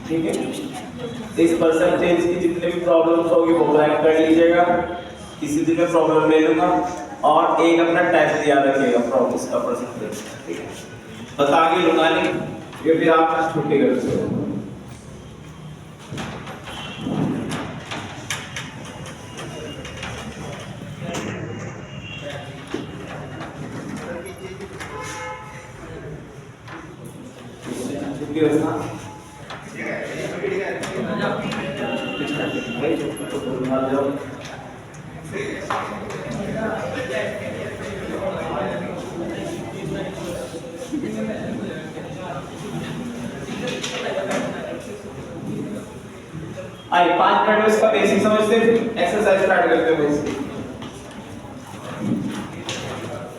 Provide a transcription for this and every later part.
ठीक है। इस परसेंटेज की जितने भी प्रॉब्लम्स होगी वो ब्लैंक कर लीजिएगा, किसी दिन में प्रॉब्लम ले लूंगा और एक अपना टेस्ट याद रखिएगा प्रॉब्लम का परसेंटेज, ठीक है। बता के लूंगा नहीं ये फिर आप छुट्टी कर सकते हो। आइए 5 मिनट में इसका बेसिक समझते हैं, फिर एक्सरसाइज स्टार्ट करते हैं। Basic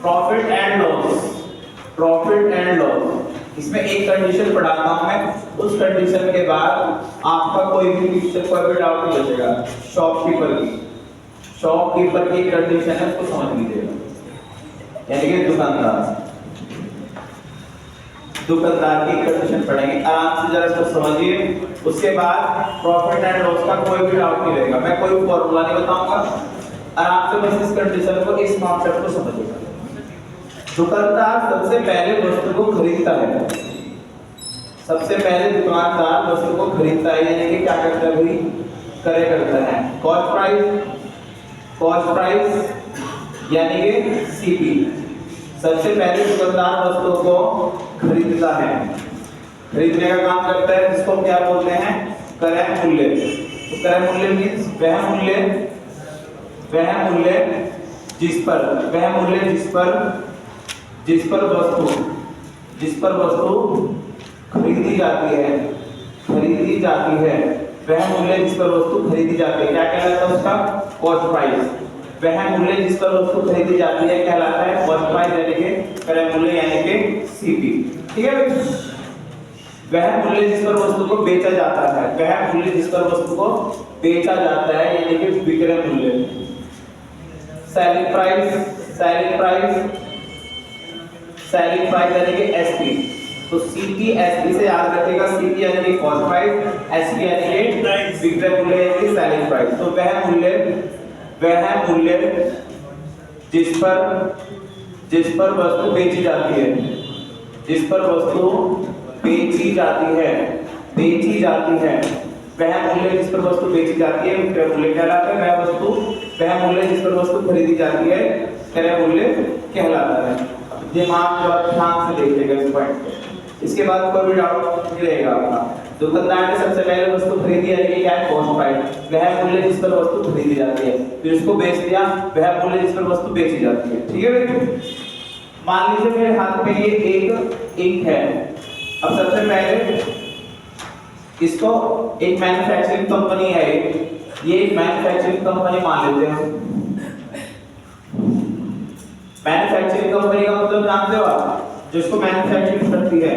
profit and loss, profit and loss, इसमें एक कंडीशन पढ़ाता हूं मैं, उस कंडीशन के बाद आपका कोई भी पिक्चर कोई भी डाउट नहीं बचेगा। शॉपकीपर की कंडीशन है, उसको समझ लीजिएगा, यानी कि दुकानदार की कंडीशन पढ़ेंगे, आराम से जरा इसको समझिए। उसके बाद प्रॉफिट एंड लॉस का कोई भी डाउट नहीं रहेगा, मैं कोई फॉर्मूला नहीं बताऊंगा, आराम से बस इस कंडीशन को, इस कॉन्सेप्ट को समझिएगा। दुकानदार सबसे पहले वस्तु को खरीदता है, सबसे पहले दुकानदार वस्तु को खरीदता है, यानी कि क्या करता है भाई, क्रय करता है। कॉस्ट प्राइस यानी कि सीपी, सबसे पहले दुकानदार वस्तु को खरीदता है, खरीदने का काम करता है, जिसको क्या बोलते हैं, क्रय मूल्य। तो क्रय मूल्य मींस वह मूल्य जिस पर वस्तु खरीदी जाती है, वह मूल्य जिस पर वस्तु खरीदी जाती है क्या कहलाता है, उसका कॉस्ट प्राइस। वह मूल्य जिस पर वस्तु खरीदी जाती है कहलाता है कॉस्ट प्राइस, यानी कि क्रय मूल्य यानी कि सीपी, ठीक है। वह मूल्य जिस पर वस्तु को बेचा जाता है, वह मूल्य जिस पर वस्तु को बेचा जाता है यानी कि विक्रय मूल्य। सेलिंग प्राइस यानी कि एसपी। तो सीपी एसपी से याद रखिएगा, सीपी यानी कि कॉस्ट प्राइस, एसपी यानी कि विक्रय मूल्य यानी कि सेलिंग प्राइस। तो वह मूल्य जिस पर वस्तु बेची जाती है, वह मूल्य जिस पर वस्तु बेची जाती है विक्रय मूल्य कहलाता है। वह मूल्य जिस पर वस्तु खरीदी जाती है क्रय मूल्य कहलाता है। दिमाग ध्यान से देखिएगा इस पॉइंट को। इसके बाद कोई भी डाउट नहीं रहेगा आपका। दुकानदार ने सबसे पहले वस्तु खरीदी यानी कि क्या है, कॉस्ट प्राइस, वह मूल्य जिस पर वस्तु खरीदी जाती है, फिर उसको बेच दिया, वह मूल्य जिस पर वस्तु बेची जाती है, ठीक है भाई। मान लीजिए मेरे हाथ में ये एक इंक है, अब सबसे पहले इसको एक मैन्युफैक्चरिंग कंपनी है, ये एक मैन्युफैक्चरिंग कंपनी मान लेते हैं। मैन्युफैक्चरिंग कंपनी का मतलब जानते हो आप, जिसको मैन्युफैक्चरिंग करती है,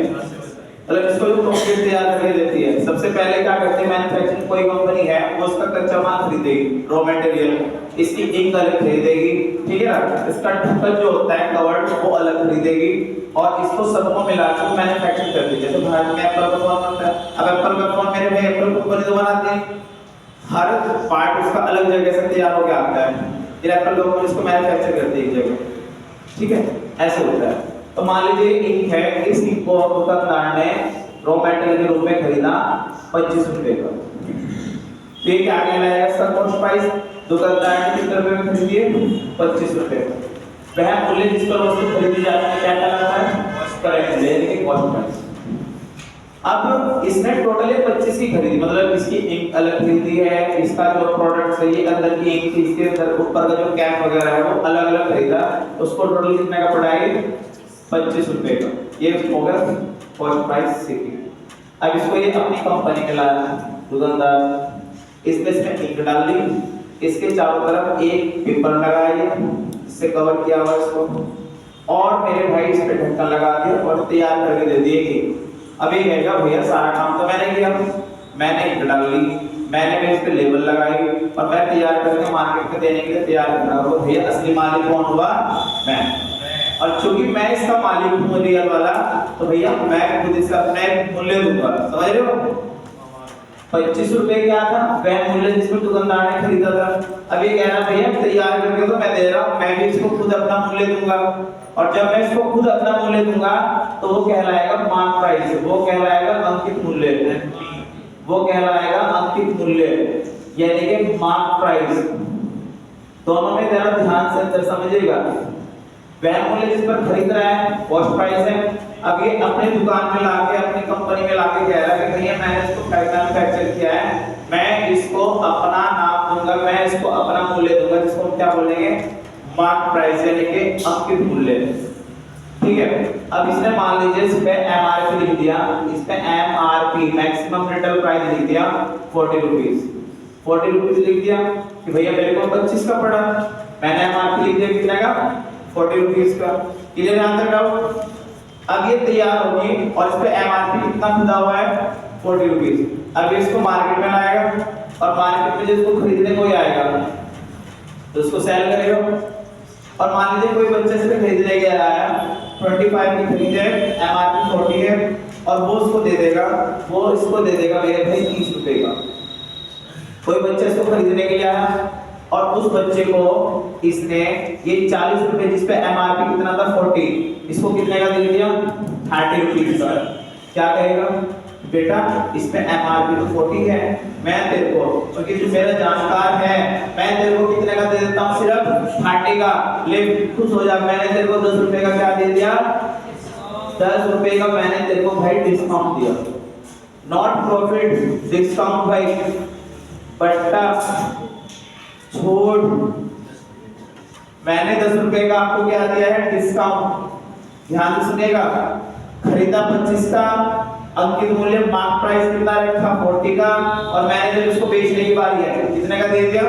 मतलब इसको जो प्रोडक्ट तैयार करके देती है। सबसे पहले क्या करती है मैन्युफैक्चरिंग, कोई कंपनी है वो उसका कच्चा माल खरीदेगी, रॉ मटेरियल, इसकी इंक अलग खरीदेगी, ठीक है ना, इसका ढक्कन जो होता है कवर्ड वो अलग खरीदेगी और इसको सबको मिलाकर मैन्युफैक्चरिंग करती है। जैसे भारत में एप्पल का फोन बनता है, अब एप्पल का फोन मेरे भाई एप्पल कंपनी तो बनाती है, हर पार्ट उसका अलग जगह से तैयार होकर आता है, फिर एप्पल कंपनी इसको मैन्युफैक्चर करती है एक जगह, ठीक है, ऐसे होता है। तो मान लीजिए इंक है, इस इंक को दुकानदार ने रॉ मटेरियल के रूप में खरीदा 25 रुपए का, ये क्या कहलाएगा, इसका कॉस्ट प्राइस। दुकानदार ने कितने रुपए में खरीदी है, 25 रुपए का। वह मूल्य जिस पर वस्तु खरीदी जाती है क्या कहलाता है, क्रय मूल्य यानी कि कॉस्ट प्राइस। अब इसने टोटली 25 की खरीदी, मतलब इसकी इंक अलग खरीदी है, इसका जो प्रोडक्ट है ये अंदर की इंक, इसके अंदर ऊपर का जो कैप वगैरह है वो अलग अलग खरीदा, उसको टोटल कितने का पड़ा है, 25 रुपए का। ये होगा कॉस्ट प्राइस सीपी। अब इसको ये अपनी कंपनी में लाया दुकानदार, इसमें इंक डाल दी, इसके चारों तरफ एक पेपर लगाया, इससे कवर किया हुआ इसको, और मेरे भाई इस पे ढक्कन लगा दिया और तैयार करके दे दिए कि अब ये कहेगा भैया सारा काम तो मैंने किया, मैंने इंक डाल ली, मैंने इस पे लेबल लगाई और मैं तैयार करके मार्केट में देने के लिए तैयार कर रहा हूँ। भैया असली मालिक कौन हुआ, मैं, और चूंकि मैं इसका मालिक हूँ रियल वाला, तो भैया मैं खुद इसका अपना मूल्य दूंगा, समझ रहे हो। 25 रुपए क्या था वह मूल्य जिसमें दुकानदार ने खरीदा था। अब ये कह रहा भैया तैयार करके तो मैं दे रहा हूँ, मैं भी इसको खुद अपना मूल्य दूंगा, और जब मैं इसको खुद अपना मूल्य दूंगा तो वो कहलाएगा मार्क प्राइस, वो कहलाएगा अंकित मूल्य, वो कहलाएगा अंकित मूल्य यानी कि मार्क प्राइस। दोनों में जरा ध्यान से अंतर समझिएगा। वह मूल्य जिस पर खरीद रहा है कॉस्ट प्राइस है। अब ये अपनी दुकान में लाके अपनी कंपनी में लाके कह रहा है कि भैया मैंने इसको मैन्युफैक्चर किया है, मैं इसको अपना नाम दूंगा, मैं इसको अपना मूल्य दूंगा, जिसको हम क्या बोलेंगे मार्क प्राइस यानी कि अंकित मूल्य। ठीक है, अब इसने मान लीजिए इस पे एमआरपी लिख दिया, इस पे एमआरपी मैक्सिमम रिटेल प्राइस लिख दिया 40 रुपीस, 40 रुपीस लिख दिया कि भैया मेरे को 25 का पड़ा, मैंने एमआरपी लिख दिया कितने का 40 रुपीस का। क्लियर है आंसर डाउट? अब ये तैयार होगी और इस पे एमआरपी कितना खुदा हुआ है 40 रुपीस। अब इसको मार्केट में लाएगा और मार्केट में जिसको खरीदने कोई आएगा तो उसको सेल करेगा। और मान लीजिए कोई बच्चे से खरीदने के आया 25 की खरीदे, एमआरपी 40 है और वो उसको दे देगा, वो इसको दे देगा मेरे भाई 30 रुपए का। कोई बच्चा इसको खरीदने के लिए आया और उस बच्चे को इसने ये 40 रुपए जिस पे एमआरपी कितना था 40, इसको कितने का दे दिया 30 रुपीस का। क्या कहेगा बेटा इस पे एमआरपी तो 40 है, मैं तेरे को क्योंकि तू मेरा जानकार है मैं तेरे को कितने का दे देता हूँ सिर्फ 30 का। ले खुश हो जा, मैंने तेरे को 10 रुपए का क्या दे दिया 10 रुपए का मैंने तेरे को भाई डिस्काउंट दिया। नॉट प्रॉफिट डिस्काउंट भाई, बट्टा छूट, मैंने 10 रुपए का आपको क्या दिया है डिस्काउंट। ध्यान से सुनिएगा, खरीदा 25 का, अंकित मूल्य मार्क प्राइस कितना रखा 40 का, और मैंने जब इसको बेचने की बारी है कितने का दे दिया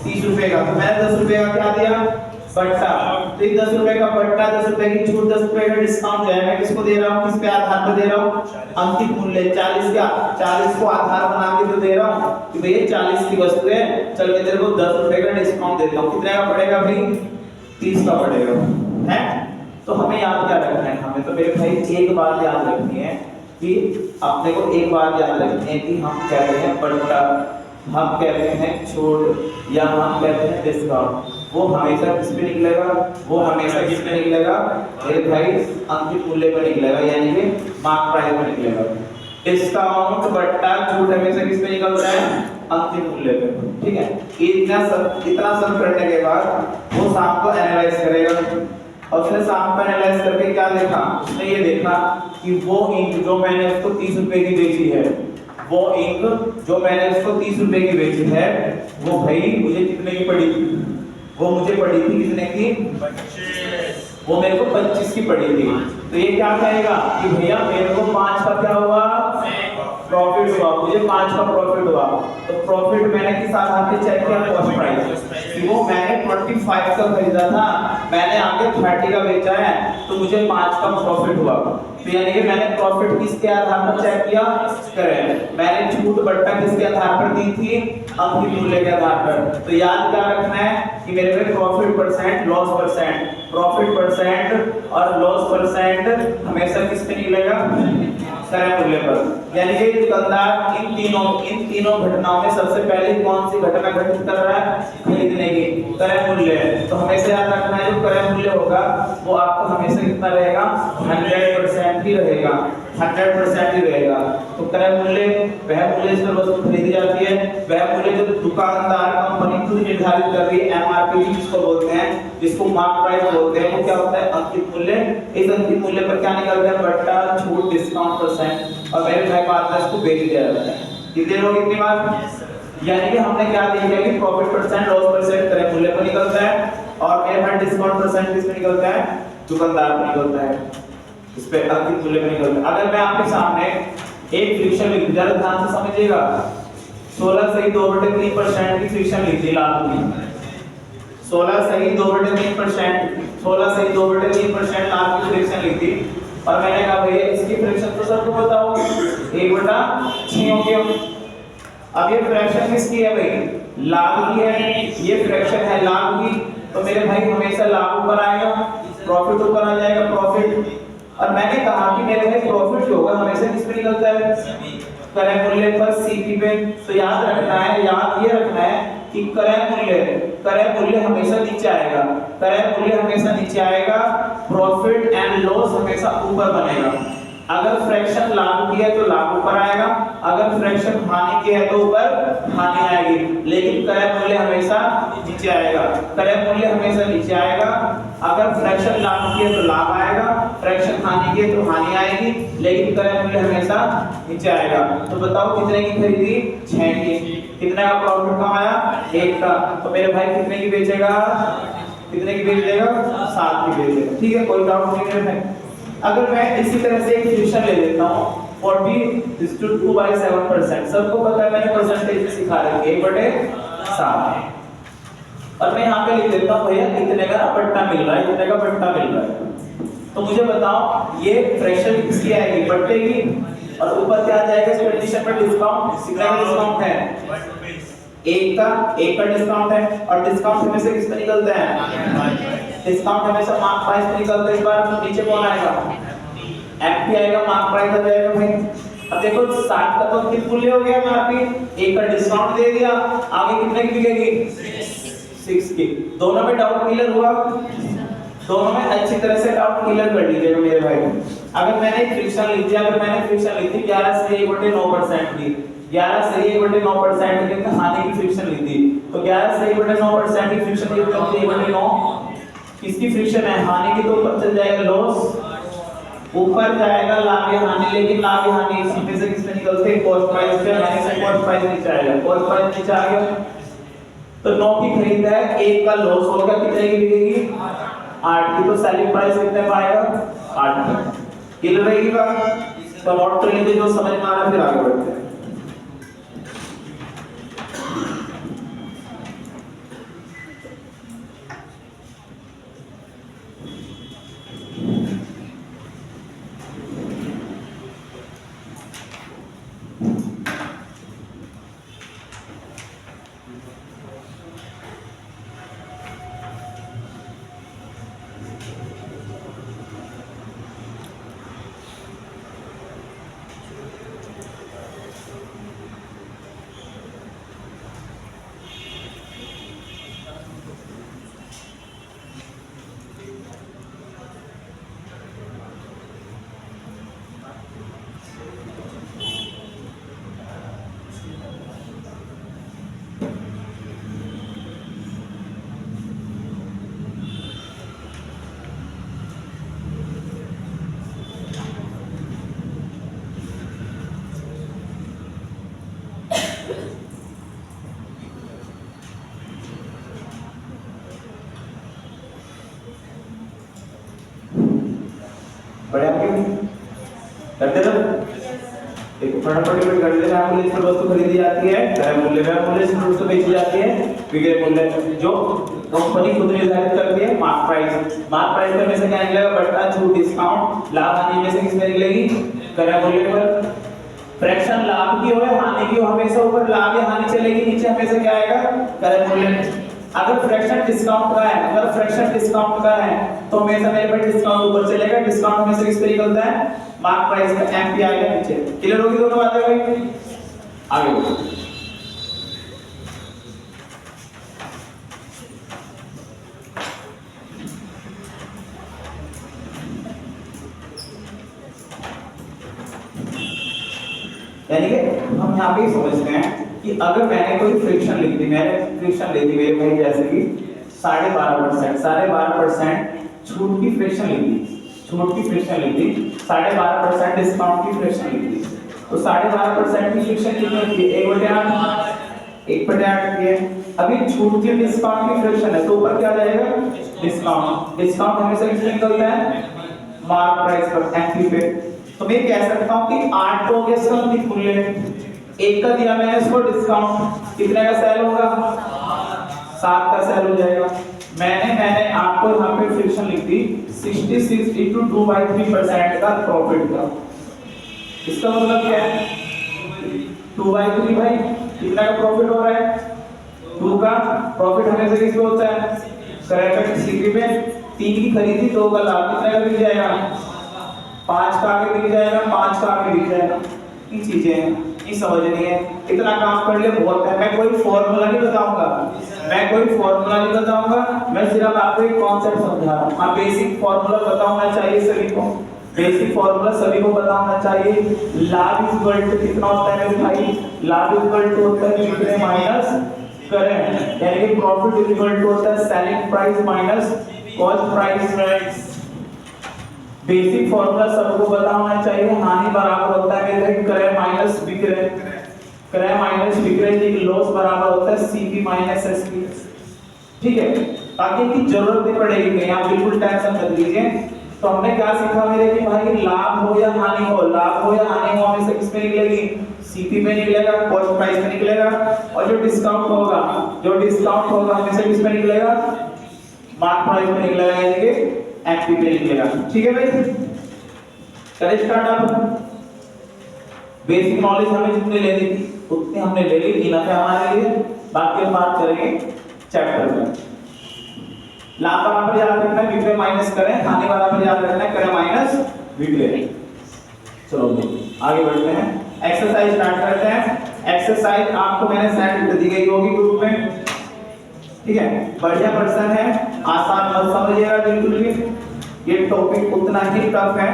30 रुपए का। तो मैंने 10 रुपए का क्या दिया बट्टा, तो 10 रुपए का बट्टा, 10 रुपए की छूट, 10 रुपए का डिस्काउंट जो है मैं किसको दे रहा हूँ, किस पे आधार पर दे रहा हूँ अंकित मूल्य 40 का। 40 को आधार बना के तो दे रहा हूँ कि भैया 40 की वस्तु है, चल मैं तेरे को 10 रुपए का डिस्काउंट देता हूँ। कितने का पड़ेगा भाई 30 का पड़ेगा है। तो हमें याद क्या रखना है, हमें तो मेरे भाई एक बात याद रखनी है कि अपने को एक बात याद रखनी है कि हम कहते हैं बट्टा, हम कहते हैं छूट या हम कहते हैं डिस्काउंट, वो हमेशा किस पे निकलेगा, वो हमेशा किस पे निकलेगा मेरे भाई अंकित मूल्य पे निकलेगा यानी कि मार्क प्राइस पे निकलेगा। डिस्काउंट बट्टा छूट हमेशा किस पे निकलता है अंकित मूल्य पे। ठीक है, इतना सब करने के बाद वो शाम को एनालाइज करेगा और उसने शाम को एनालाइज करके क्या देखा, उसने ये देखा कि वो इंक जो मैंने उसको 30 रुपए की बेची है, वो इंक जो मैंने उसको 30 रुपए की बेची है वो भाई मुझे कितने की पड़ी थी, वो मुझे पड़ी थी कितने की 25, वो मेरे को 25 की पड़ी थी। तो ये क्या कहेगा कि भैया मेरे को 5 का क्या हुआ प्रॉफिट हुआ, मुझे 5 का प्रॉफिट हुआ। तो प्रॉफिट मैंने किस आधार पे चेक किया कॉस्ट प्राइस, कि वो मैंने 25 का खरीदा था, मैंने आगे 30 का बेचा है तो मुझे 5 का प्रॉफिट हुआ। तो यानी कि मैंने प्रॉफिट किसके आधार पर चेक किया करें, मैंने छूट बट्टा किसके आधार पर दी थी अंकित मूल्य के आधार पर। तो याद क्या रखना है कि मेरे पे profit percent loss percent, profit percent और लॉस परसेंट हमेशा किस पे निकलेगा क्रय मूल्य पर। यानी कि दुकानदार इन तीनों घटनाओं में सबसे पहले कौन सी घटना घटित कर रहा है खरीदने की क्रय मूल्य। तो हमेशा याद रखना है जो क्रय मूल्य होगा वो आपको हमेशा कितना रहेगा 100% ही रहेगा, 100% ही रहेगा। तो क्रय मूल्य वह मूल्य जिस पर वस्तु खरीदी जाती है, वह मूल्य जो दुकानदार कंपनी खुद निर्धारित कर रही है एमआरपी जिसको बोलते हैं, जिसको मार्क प्राइस बोलते हैं, वो क्या होता है अंकित मूल्य। इस अंकित मूल्य पर क्या निकलता है बट्टा छूट डिस्काउंट परसेंट, और मेरे भाई बाद में इसको बेच दिया जाता है। कितने लोग इतनी बात, यानी कि हमने क्या देख लिया कि प्रॉफिट परसेंट लॉस परसेंट क्रय मूल्य पर निकलता है और मेरे भाई डिस्काउंट परसेंट किस पे निकलता है दुकानदार पर निकलता है, इस पे अंकित मूल्य पर निकलता है। अगर मैं आपके सामने एक फ्रिक्शन लिख दूं, जरा ध्यान से समझिएगा, 16 सही 2/3% की फ्रिक्शन लिख दी लाभ की, 16 सही 2/3%, 16 सही 2/3% लाभ की फ्रिक्शन लिख दी और मैंने कहा भैया इसकी फ्रैक्शन तो सबको बताओ 1/6 हो गया। अब ये फ्रैक्शन किसकी है भाई लाभ की है, ये फ्रैक्शन है लाभ की, तो मेरे भाई हमेशा लाभ ऊपर आएगा प्रॉफिट ऊपर आ जाएगा प्रॉफिट। और मैंने कहा कि मेरे भाई प्रॉफिट जो होगा हमेशा किस पे निकलता है क्रय मूल्य पर सीपी पे। तो याद रखना है, याद ये रखना है कि क्रय मूल्य हमेशा नीचे आएगा, क्रय मूल्य हमेशा नीचे आएगा, प्रॉफिट एंड लॉस हमेशा ऊपर बनेगा। अगर फ्रैक्शन लाभ की है तो लाभ ऊपर आएगा, अगर फ्रैक्शन हानि की है तो ऊपर हानि आएगी, लेकिन क्रय मूल्य हमेशा नीचे आएगा, क्रय मूल्य हमेशा नीचे आएगा। अगर फ्रैक्शन लाभ की है तो लाभ आएगा, फ्रैक्शन हानि की है तो हानि आएगी, लेकिन क्रय मूल्य हमेशा नीचे आएगा। तो बताओ कितने की खरीदी? 6 की। कितने का प्रॉफिट कमाया? 1 का। तो मेरे भाई कितने की बेचेगा? कितने की बेच देगा? 7 की बेच देगा। ठीक है, कोई डाउट नहीं है। अगर मैं इसी तरह से एक फ्रैक्शन ले लेता हूं 40/2/7%, सबको पता है, मैंने परसेंटेज सिखा रखी है 1/7, और मैं यहाँ पे लिख देता हूं भैया इतने का पट्टा मिल रहा है, इतने का पट्टा मिल रहा है। तो मुझे बताओ ये फ्रैक्शन किसकी आएगी? पट्टे की। और ऊपर क्या आ जाएगा इस कंडीशन पर? डिस्काउंट। कितना का डिस्काउंट है? 1 का डिस्काउंट है। और डिस्काउंट हमेशा किस पे निकलता है? डिस्काउंट हमेशा मार्क प्राइस पे निकलता है। इस बार तो नीचे कौन आएगा? एमपी आएगा, मार्क प्राइस आ जाएगा भाई। अब देखो 60 का तो अंकित मूल्य हो गया हमारा पे, 1 का डिस्काउंट दे दिया, आगे कितने की बिकेगी? 6 की। दोनों में डाउट क्लियर हुआ? दोनों में अच्छी तरह से डाउट क्लियर कर लीजिएगा मेरे भाई। अगर मैंने एक फ्रैक्शन लिख दिया, अगर मैंने फ्रैक्शन लिख दी 11 से 1/9% की, 11 से 1/9% की हानि की फ्रैक्शन लिख दी, तो 11 से 1/9% की फ्रैक्शन लिख दी 1/9 किसकी फ्रैक्शन है? हानि की। तो ऊपर चल जाएगा लॉस, ऊपर जाएगा लाभ या हानि, लेकिन लाभ या हानि इसी में से किस में निकलते हैं? कॉस्ट प्राइस पे। यानी से कॉस्ट प्राइस नीचे आएगा, कॉस्ट प्राइस नीचे आ गया तो 9 की खरीद है, 1 का लॉस होगा, कितने की बिकेगी? 8 की। तो सेलिंग प्राइस कितने पाएगा? 8 का। क्लियर रहेगी बात? तो नोट कर लीजिए, जो समझ में आ रहा है, फिर आगे बढ़ते हैं। बड़े आपके करते रहो। देखो फटाफट कर देना। मूल्य से वस्तु खरीदी जाती है, क्रय मूल्य से वस्तु बेची जाती है, विक्रय मूल्य जो कंपनी खुद निर्धारित करती है, मार्क प्राइस में से क्या निकलेगा? बट्टा छूट डिस्काउंट। लाभ हानि में से किस में निकलेगी? क्रय मूल्य पर। फ्रैक्शन लाभ की हो या हानि की हो, हमेशा ऊपर लाभ या हानि चलेगी, नीचे हमेशा क्या आएगा? क्रय मूल्य। अगर फ्रैक्शन डिस्काउंट का है तो हमेशा मेरे पास डिस्काउंट ऊपर चलेगा, डिस्काउंट में से किस पे निकलता है? मार्क प्राइस का। एमपी आएगा नीचे। क्लियर होगी दोनों बातें भाई? आगे बढ़ो। यानी कि हम यहाँ पे समझते हैं कि अगर मैंने कोई फ्रैक्शन लिख दी, मेरे भाई जैसे कि 12.5% छूट की फ्रैक्शन लिख दी, 12.5% डिस्काउंट की फ्रैक्शन लिख दी। तो 12.5% की फ्रैक्शन कितनी होती है? 1/8 की है। अभी छूट की डिस्काउंट की फ्रैक्शन है, तो ऊपर क्या आ जाएगा? डिस्काउंट हमेशा किसमें निकलता है? मार्क प्राइस पर, एमपी पे। तो मैं कह सकता हूं कि 8 हो गया इसका अंकित मूल्य, 1 का दिया मैंने इसको डिस्काउंट, कितने का सेल होगा? 7 का सेल हो जाएगा। मैंने आपको यहाँ पे फ्रैक्शन लिख दी 66 × 2/3% का प्रॉफिट का। इसका मतलब क्या है? 2/3 भाई, कितना का प्रॉफिट हो रहा है? 2 का प्रॉफिट हमेशा किस पे होता है? क्रय सीपी में। 3 की खरीदी, 2 का लाभ, कितना का बिक जाएगा? 5 का आगे बिक जाएगा, 5 का आगे बिक जाएगा। ये चीजें हैं, नहीं समझनी है, इतना काम कर ले बहुत है। मैं कोई फॉर्मूला नहीं बताऊंगा, मैं सिर्फ आपको एक कॉन्सेप्ट समझा रहा हूँ। हाँ, बेसिक फॉर्मूला पता होना चाहिए सभी को, बेसिक फॉर्मूला सभी को पता होना चाहिए। लाभ इज इक्वल टू कितना होता है मेरे भाई, लाभ इज इक्वल टू होता है विक्रय माइनस करंट, यानी कि प्रॉफिट इज इक्वल टू होता है selling price minus cost price. Basic formula सबको पता होना चाहिए। हानि बराबर होता है मेरे क्रय माइनस विक्रय, क्रय माइनस विक्रय की लॉस बराबर होता है सीपी माइनस एसपी। ठीक है, ताकि की जरूरत नहीं पड़ेगी कहीं, आप बिल्कुल टेंशन मत लीजिए। तो हमने क्या सीखा मेरे कि भाई लाभ हो या हानि हो, लाभ हो या हानि हो हमेशा किस पे निकलेगी, सीपी पे निकलेगा, कॉस्ट प्राइस पे निकलेगा। और जो डिस्काउंट होगा हमेशा किस पे निकलेगा, मार्क प्राइस पे निकलेगा, यानी कि एमपी पे निकलेगा। ठीक है भाई, चलिए स्टार्ट। अब बेसिक नॉलेज हमें जितनी लेनी थी उतनी हमने ले ली, इनफ है हमारे लिए। बाकी हम बात करेंगे चैप्टर में। लाभ बराबर याद रखना है विक्रय माइनस करें, हानि बराबर याद रखना है क्रय माइनस विक्रय। चलो आगे बढ़ते हैं, एक्सरसाइज स्टार्ट करते हैं। एक्सरसाइज आपको मैंने सेंड कर दी गई होगी ग्रुप में, ठीक है। बढ़िया पर्सन है, आसान मत समझिएगा बिल्कुल भी, ये टॉपिक उतना ही टफ है।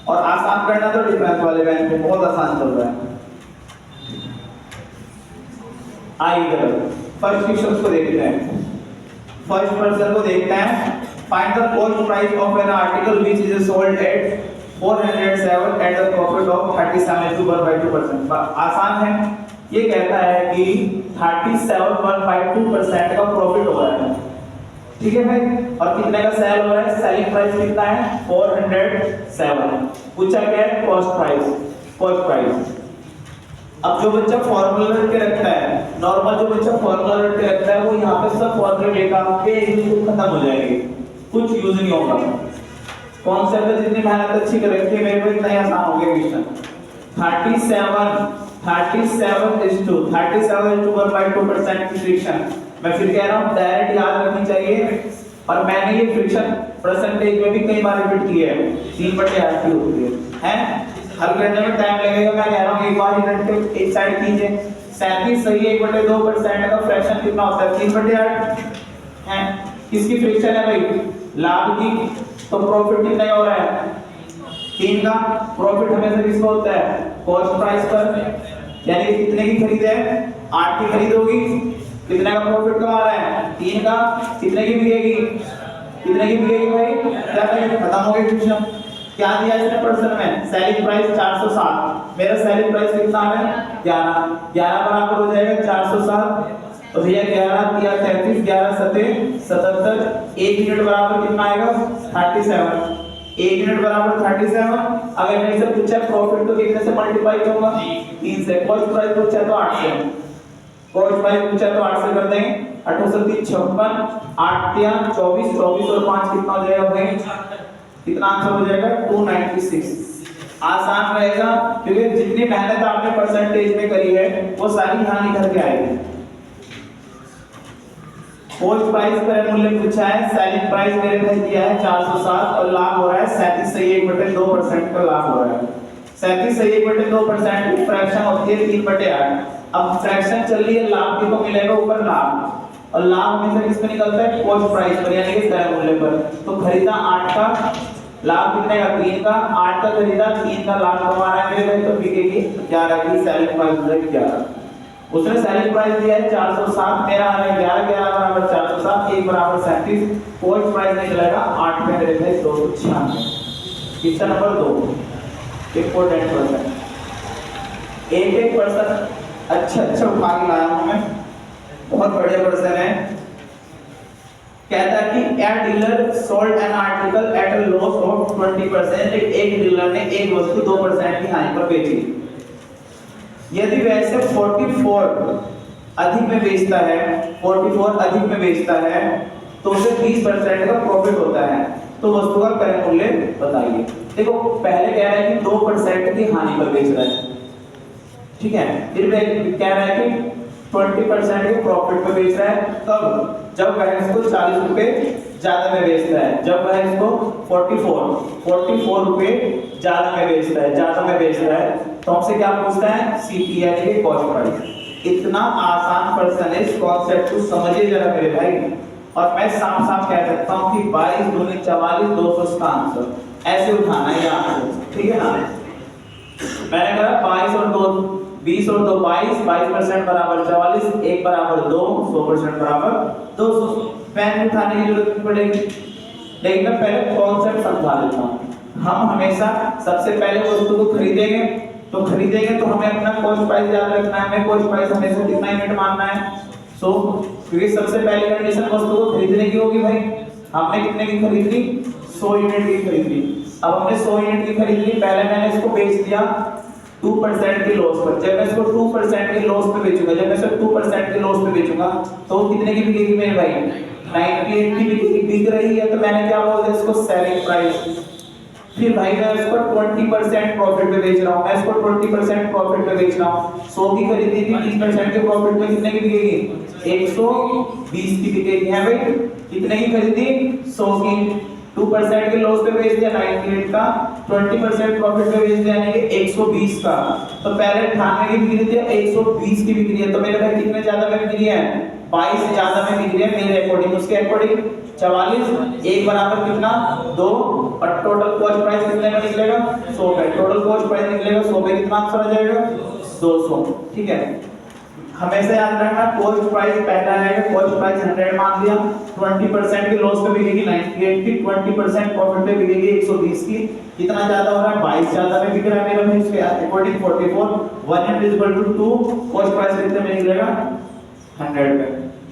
और आसान करना तो डिफरेंस वाले बैंक में बहुत आसान चल रहा है। आइए फर्स्ट क्वेश्चन को देखते हैं। फर्स्ट पर्सन को देखते हैं, find the cost price of an article which is sold at 407 at the profit of 37.152%। आसान है, ये कहता है कि 37.152% का प्रॉफिट हो रहा है, ठीक है भाई। और कितने का सेल हो रहा है, सेलिंग प्राइस कितना है 407। पूछा क्या है, कॉस्ट प्राइस। अब जो बच्चा फॉर्मूला रट के रखता है, नॉर्मल जो बच्चा फॉर्मूला रट के रखता है वो यहाँ पे सब फॉर्मूले लेकर आपके खत्म हो जाएंगे, कुछ यूज नहीं होगा। कॉन्सेप्ट में जितनी मेहनत अच्छी कर रखी है मेरे को इतना ही आसान हो गया क्वेश्चन। 37:152% की फ्रिक्शन, मैं फिर कह रहा हूँ डायरेक्ट याद रखनी चाहिए। और मैंने ये फ्रिक्शन परसेंटेज में भी कई बार रिपीट की है, 3/8 की होती है। हल करने में टाइम लगेगा, मैं कह रहा हूँ एक बार ही रट एक साइड कीजिए। 37 सही 1/2% का फ्रैक्शन कितना होता है, 3/8 है। किसकी फ्रिक्शन है भाई, लाभ की, तो प्रॉफिट कितना हो रहा है 3 का। प्रॉफिट हमेशा किसका होता है, कॉस्ट प्राइस पर, यानी कितने की खरीद है 8 की खरीद होगी, कितने का प्रॉफिट कमा रहा है 3 का, कितने की बिकेगी भाई, क्या करेंगे, खत्म हो गया क्वेश्चन। क्या दिया इसने पर्सन में, सेलिंग प्राइस 407, मेरा सेलिंग प्राइस कितना है 11 बराबर हो जाएगा 407। तो भैया 11 या 33, 11 सते 77, 1 यूनिट बराबर कितना आएगा 37, 1 यूनिट बराबर 37। अगर मैं इसे पूछा प्रॉफिट तो कितने से मल्टीप्लाई करूंगा 3 से, कॉस्ट प्राइस पूछा तो 8 से, कॉस्ट प्राइस पूछा तो 8 से कर देंगे, 8 से 56, 8 या 24, 24 और 5 कितना हो जाएगा भाई, कितना आंसर हो जाएगा 296। आसान रहेगा क्योंकि जितनी मेहनत आपने परसेंटेज में करी है वो सारी यहाँ निकल के आएगी। कॉस्ट प्राइस पर मूल्य पूछा है, सेलिंग प्राइस मेरे भाई दिया है 407 और लाभ हो रहा है 37.1/2% का लाभ हो रहा है। 37.1/2% की फ्रैक्शन होती है 3/8। अब फ्रैक्शन चल रही है, लाभ किसको मिलेगा ऊपर लाभ, और लाभ हमेशा किस पे निकलता है, कॉस्ट प्राइस पर, यानी कि क्रय मूल्य पर। तो खरीदा 8 का, लाभ कितने का 3 का, 8 का खरीदा 3 का लाभ कमा रहा है मेरे भाई, तो बिकेगी 11 की सेलिंग प्राइस 11। उसने सेलिंग प्राइस दिया है 407, मेरा आ रहा है 11 बराबर 407, 1 बराबर 37, कॉस्ट प्राइस निकलेगा 8 में मेरे भाई 296। क्वेश्चन नंबर 2 इंपॉर्टेंट क्वेश्चन, एक पर्सन अच्छा उठा के लाया हूं मैं, बहुत बढ़िया पर्सन है। कहता है कि a dealer sold an article at a loss of 20%, एक डीलर ने एक वस्तु 2% की हानि पर बेची। यदि वैसे 44 अधिक में बेचता है, 44 अधिक में बेचता है तो उसे 20% का प्रॉफिट होता है, तो वस्तु का क्रय मूल्य बताइए। देखो पहले कह रहा है कि 2% की हानि पर बेच रहा है, ठीक है। फिर कह रहा है कि 20% के प्रॉफिट पे बेच रहा है, तब जब वह इसको 40 रुपए ज्यादा में बेचता है, जब वह इसको 44 रुपए ज्यादा में बेचता है, ज्यादा में बेचता है, तो हमसे क्या पूछता है? सीपी यानी कि कॉस्ट प्राइस। इतना आसान परसेंटेज कॉन्सेप्ट को समझिए जरा मेरे भाई। और मैं साफ साफ कह सकता हूं कि 22 दूनी 44 200 का आंसर ऐसे उठाना है आपको, ठीक है ना। मैंने कहा 22 और 2 20 और 2 22, 22% बराबर 44, 1 बराबर 2, 100% बराबर 200। पेन उठाने की जरूरत नहीं पड़ेगी, लेकिन मैं पहले कॉन्सेप्ट समझा देता हूं। हम हमेशा सबसे पहले वस्तु को खरीदेंगे तो हमें अपना कॉस्ट प्राइस याद रखना है। हमें कॉस्ट प्राइस हमेशा कितना यूनिट मानना है? क्योंकि सबसे पहले कंडीशन वस्तु को खरीदने की होगी भाई। हमने कितने की खरीदी? 100 यूनिट की खरीदी। अब हमने 100 यूनिट की खरीद ली, पहले मैंने इसको बेच दिया 2% की लॉस पर। जब मैं इसको 2% की लॉस पे बेचूंगा, जब मैं इसको 2% की लॉस पे बेचूंगा तो कितने की बिकेगी मेरे भाई? 98 की बिकेगी। बिक रही है तो मैंने क्या बोल दिया इसको? Selling price. फिर भाई मैं इसको 20% प्रॉफिट पे बेच रहा हूं, मैं इसको 20% प्रॉफिट पे बेच रहा हूं। 100 की खरीदी थी, 20% के प्रॉफिट पे कितने की बिकेगी? 120 की बिकेगी है भाई। कितने की खरीदी? 100 की। 2% के लॉस पे बेच दिया 98 का, 20% प्रॉफिट पे बेच दिया यानी कि 120 का। तो पहले 98 की बिक्री थी, 120 की बिक्री है, तो मेरे भाई कितने ज्यादा में बिक्री है? 22 ज्यादा में बिक्री है मेरे अकॉर्डिंग। उसके अकॉर्डिंग 44, 1 बराबर कितना? 2, और टोटल कॉस्ट प्राइस कितने में निकलेगा? 100 पे। टोटल कॉस्ट प्राइस निकलेगा 100 पे, कितना आंसर आ जाएगा? 200। ठीक है, हमेशा याद रखना कॉस्ट प्राइस पहला आएगा। कॉस्ट प्राइस 100 मान लिया, 20% की लॉस पे बिकेगी 98 की, 20% प्रॉफिट पे बिकेगी 120 की। कितना ज्यादा हो रहा है? 22 ज्यादा में बिक रहा है मेरा भाई। इसके अकॉर्डिंग 44, 100 = 2, कॉस्ट प्राइस कितने में निकलेगा? 100 पे।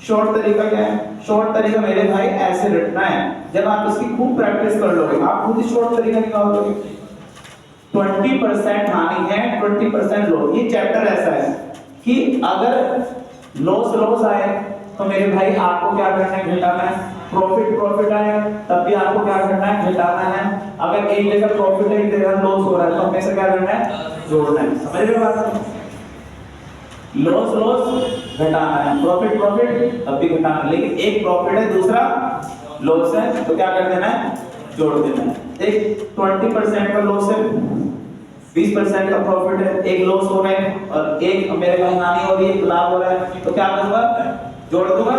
शॉर्ट तरीका क्या है? शॉर्ट तरीका मेरे भाई ऐसे रटना है। जब आप इसकी खूब प्रैक्टिस कर लोगे, आप खुद ही शॉर्ट तरीका निकाल लोगे। 20% हानि है, 20% लॉस। ये चैप्टर ऐसा है कि अगर लॉस आए तो मेरे भाई आपको क्या करना है? घटाना है। प्रॉफिट आए तब भी आपको क्या करना है? घटाना है। अगर एक जगह प्रॉफिट है, एक जगह लॉस हो रहा है, तो हमेशा क्या करना है? जोड़ना है। समझ रहे हो बात? लॉस घटाना है, प्रॉफिट तब भी घटाना है। लेकिन एक प्रॉफिट है, दूसरा लॉस है, तो क्या कर देना है? जोड़ देना है। एक 20% का लॉस है, 20% का प्रॉफिट है, एक लॉस हो रहा है और एक मेरे भाई हानि हो रही है, लाभ हो रहा है, तो क्या करूंगा? जोड़ दूंगा।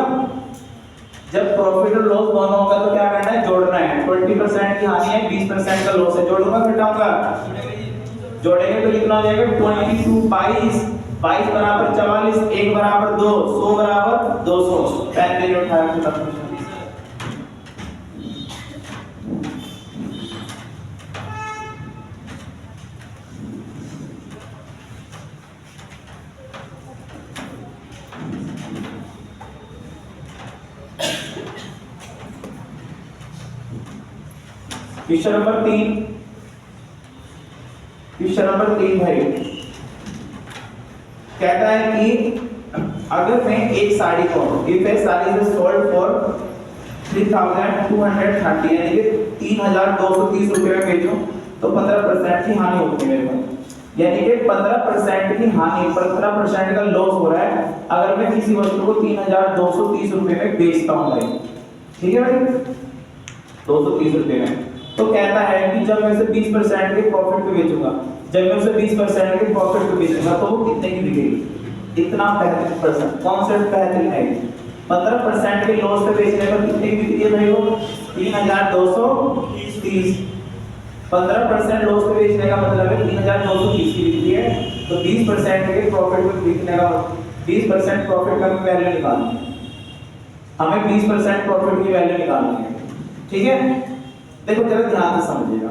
जब प्रॉफिट और लॉस दोनों होगा तो क्या करना है? जोड़ना है। 20% की हानि है, 20% का लॉस है, जोड़ूंगा घटाऊंगा? जोड़ेंगे तो कितना हो जाएगा? 22 22 बराबर 44, 1 बराबर 2, 100 बराबर 200। पेन ले उठाया खत्म। क्वेश्चन नंबर 3, क्वेश्चन नंबर 3 भाई कहता है कि अगर मैं एक साड़ी को if A sari is sold for 3230 यानी कि 3230 रुपए में बेचूं तो 15% की हानि होती है मेरे को। यानी कि 15% की हानि, 15% का लॉस हो रहा है अगर मैं किसी वस्तु को 3230 रुपए में बेचता हूं भाई। ठीक है भाई, 230 रुपए में। तो कहता है कि जब मैं इसे 20% के प्रॉफिट पे बेचूंगा, जब मैं उसे 20% के प्रॉफिट पे बेचूंगा तो वो कितने की बिकेगी? इतना बेहतरीन परसेंट कॉन्सेप्ट बेहतरीन है। 15% के लॉस पे बेचने पर कितने की बिकती है भाई? वो 3230। 15% लॉस पे बेचने का मतलब है 3230 की बिकती है। तो 20% के प्रॉफिट पे बेचने का 20% प्रॉफिट का वैल्यू निकालनी है हमें। 20% प्रॉफिट की वैल्यू निकालनी है। ठीक है, देखो जरा ध्यान से समझिएगा।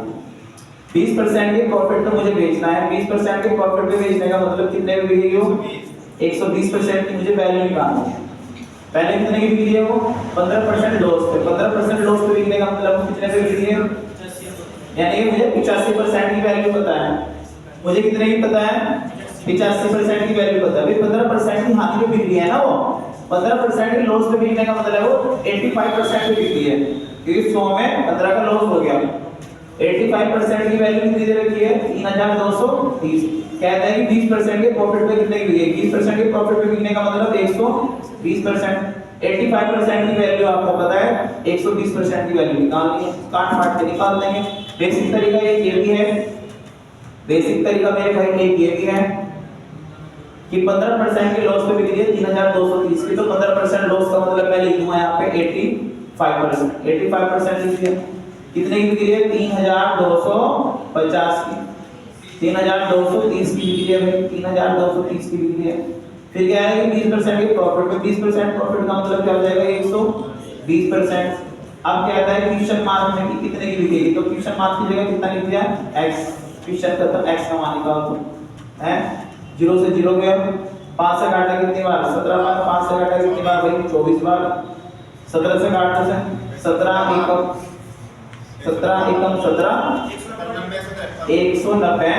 20% के प्रॉफिट पे मुझे बेचना है। 20% के प्रॉफिट पे बेचने का मतलब कितने में बिकेगी वो? 120% की मुझे वैल्यू निकालनी है। पहले कितने की बिकी है वो? 15% लॉस पे। 15% लॉस पे बिकने का मतलब कितने पे बिकी है? यानी कि मुझे 85% की वैल्यू पता है। मुझे कितने की पता है? 85% की वैल्यू पता है। अभी 15% की हानि पे बिक रही है ना वो। 15% के लॉस पे बिकने का मतलब है वो 85% पे बिक रही है, क्योंकि 100 में 15 का लॉस हो गया। 85% की वैल्यू कितनी दे रखी है? 3230। कहता है कि 20% के प्रॉफिट पे कितने की बिकेगी? 20% के प्रॉफिट पे बिकने का मतलब 120%। 85% की वैल्यू आपको पता है, 120% की वैल्यू निकालनी है, काट फाट के निकाल देंगे। बेसिक तरीका एक ये भी है, बेसिक तरीका मेरे भाई एक ये भी है कि 15% की लॉस पे बिक रही है 3230 की, तो 15% लॉस का मतलब मैं लिख दूंगा यहाँ पे 85%। 85% लिख दिया, कितने की बिक रही है 3250 की, 3230 की बिक रही है भाई, 3230 की बिक रही है। फिर क्या है कि 20% के प्रॉफिट में, 20% प्रॉफिट का मतलब क्या हो जाएगा 120%। अब क्या आता है क्वेश्चन मार्क में कि कितने की बिकेगी, तो क्वेश्चन मार्क की जगह कितना लिख दिया x, क्वेश्चन का तो x का मान निकाल दो है, 0 से 0 गया, 5 से काटा कितनी बार 17 बार, 5 से काटा कितनी बार भाई 24 बार, 17 से काटने से 17 एकम 190।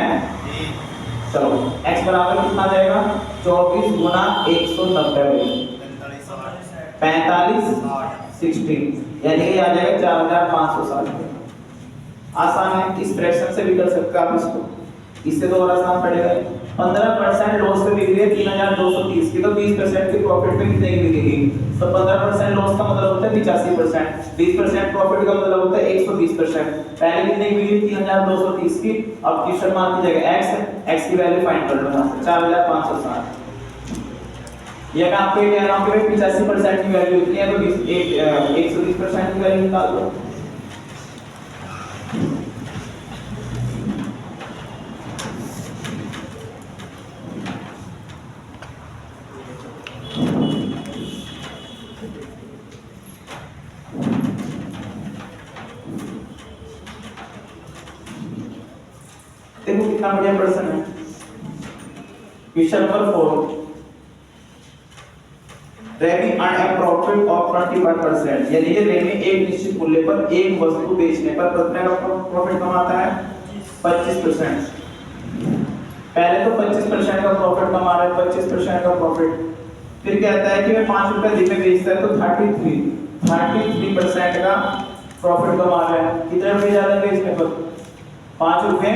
चलो x बराबर कितना जाएगा 24 गुना 190 45 60, यानी कि आ जाएगा 4560। आसान है, इस फ्रैक्शन से भी कर सकते हैं आप इसको, इससे तो और आसान पड़ेगा। 15% लॉस पे बिक रही है 3230 की, तो 20% के प्रॉफिट पे कितने की बिकेगी, तो 15% लॉस का मतलब होता है 85%, 20% प्रॉफिट का मतलब होता है 120%। पहले कितने की बिकी 3230 की, अब क्वेश्चन मार्क की जगह x की वैल्यू फाइंड कर लो, 4560। ये मैं आपको कह रहा हूं कि भाई 85% की वैल्यू इतनी है, तो 120% की वैल्यू निकाल दो। देखो कितना बढ़िया प्रश्न है। Question number 4, Remy earn a profit of 25%, यानी कि रेमी एक निश्चित मूल्य पर एक वस्तु बेचने पर कितने का प्रॉफिट कमाता है 25%। पहले तो 25% का प्रॉफिट कमा रहा है, 25% का प्रॉफिट। फिर कहता है कि मैं 5 रुपए दिन में बेचता है तो 33% का प्रॉफिट कमा रहा है। कितने रुपए ज्यादा बेचने पर 5 रुपए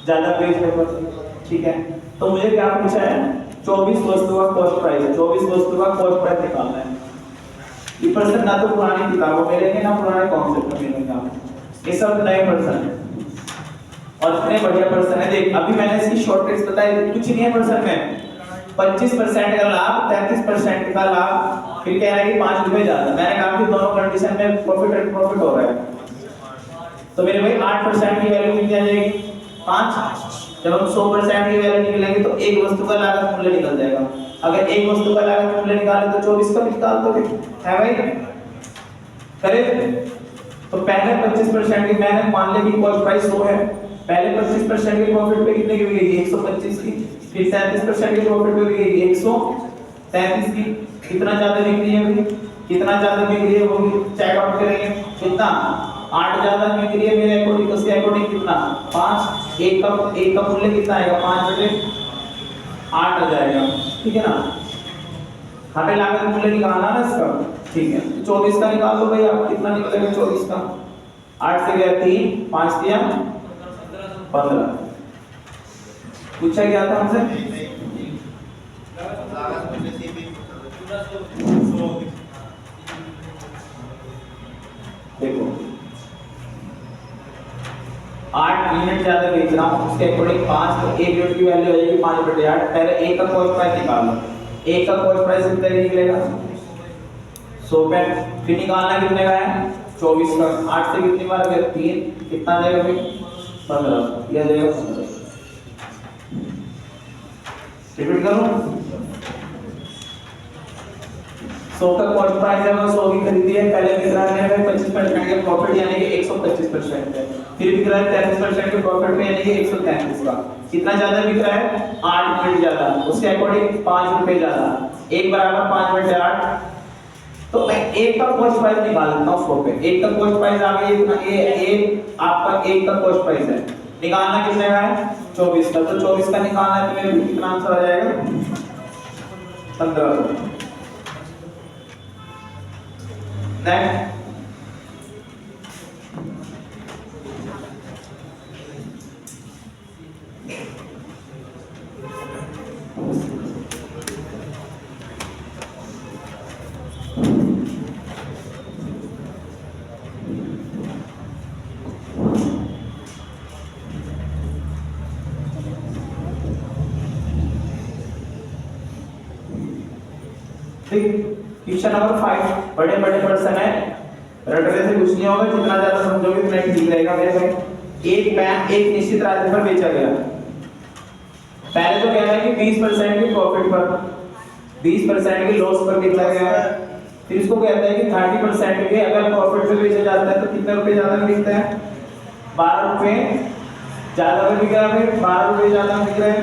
ज्यादा बेचने पर, ठीक है। तो मुझे क्या पूछा है 24 वस्तु का कॉस्ट प्राइस है, 24 वस्तु का कॉस्ट प्राइस निकालना है। ये प्रश्न ना तो पुरानी किताबों में मिलेंगे ना पुराने कॉन्सेप्ट में मिलेंगे आपको, ये सब नए प्रश्न है और इतने बढ़िया प्रश्न है। देख अभी मैंने इसकी शॉर्ट ट्रिक्स बताई, कुछ नहीं है प्रश्न में, 25% का लाभ, 33% का लाभ, फिर कह रहा है कि 5 रुपए ज्यादा। मैंने कहा कि दोनों कंडीशन में प्रॉफिट हो रहा है, तो मेरे भाई 8% की वैल्यू कितनी आ जाएगी 5। जब हम 100% की वैल्यू निकलेंगे तो एक वस्तु का लागत मूल्य निकल जाएगा। अगर एक वस्तु का लागत मूल्य निकाले तो 24 का निकाल दोगे, है भाई करे। तो पहले 25% की मैंने मान लिया कि कॉस्ट प्राइस 100 है, पहले 25% के प्रॉफिट पे कितने की बिकेगी 125 की, फिर 37% के प्रॉफिट पे बिकेगी 137 की। कितना ज्यादा बिक रही है भाई, कितना ज्यादा बिक रही है वो भी चेक आउट करेंगे। कितना 8 ज्यादा बिक रही है मेरे अकॉर्डिंग, उसके अकॉर्डिंग कितना 5, एक का मूल्य कितना आएगा 5 बटे 8 आ जाएगा, ठीक है ना। हमें लागत मूल्य निकालना ना इसका, ठीक है। 24 का निकाल दो भाई आप, कितना निकलेगा 24 का, 8 से गया 3, 5 दिया 15। पूछा क्या था हमसे, देखो 8 यूनिट ज्यादा बेच रहा हूं, उसके अकॉर्डिंग 5, तो 1 यूनिट की वैल्यू आ जाएगी 5 बटे 8। पहले एक का कॉस्ट प्राइस निकाल लो, एक का कॉस्ट प्राइस कितना निकलेगा 100 पे, फिर निकालना कितने का है 24 का, 8 से कितनी बार गया 3, कितना आ जाएगा भाई 15, ये आ जाएगा 15। रिपीट करूं, 100 का कॉस्ट प्राइस है, 100 की खरीदी है, पहले बिक रहा है 25% के प्रॉफिट यानी कि 125% है, फिर बिक रहा है 33% के प्रॉफिट में यानी कि 133 का। कितना ज्यादा बिक रहा है 8 यूनिट ज्यादा, उसके अकॉर्डिंग 5 रुपए ज्यादा, एक बराबर 5 बटे 8। तो मैं एक का कॉस्ट प्राइस निकाल लेता हूं 100 पे, एक का कॉस्ट प्राइस आ गया इतना, ये आपका एक का कॉस्ट प्राइस है, निकालना कितने का है 24 का, तो 24 का निकालना है तो मेरे कितना आंसर आ जाएगा 15। नेक्स्ट ठीक। क्वेश्चन नंबर 5, बड़े बड़े पर्सन है, रटने से कुछ नहीं होगा, जितना ज्यादा समझोगे उतना ठीक रहेगा मेरे भाई। एक पेन एक निश्चित राशि पर बेचा गया। पहले तो कह रहा है कि 20% की प्रॉफिट पर, 20% की लॉस पर बेचा गया है। फिर इसको कहता है कि 30% के अगर प्रॉफिट पे बेचा जाता है तो कितने रुपए ज्यादा में बिकता है? 12 रुपए ज्यादा में बिक रहा है, 12 रुपए ज्यादा में बिक रहा है।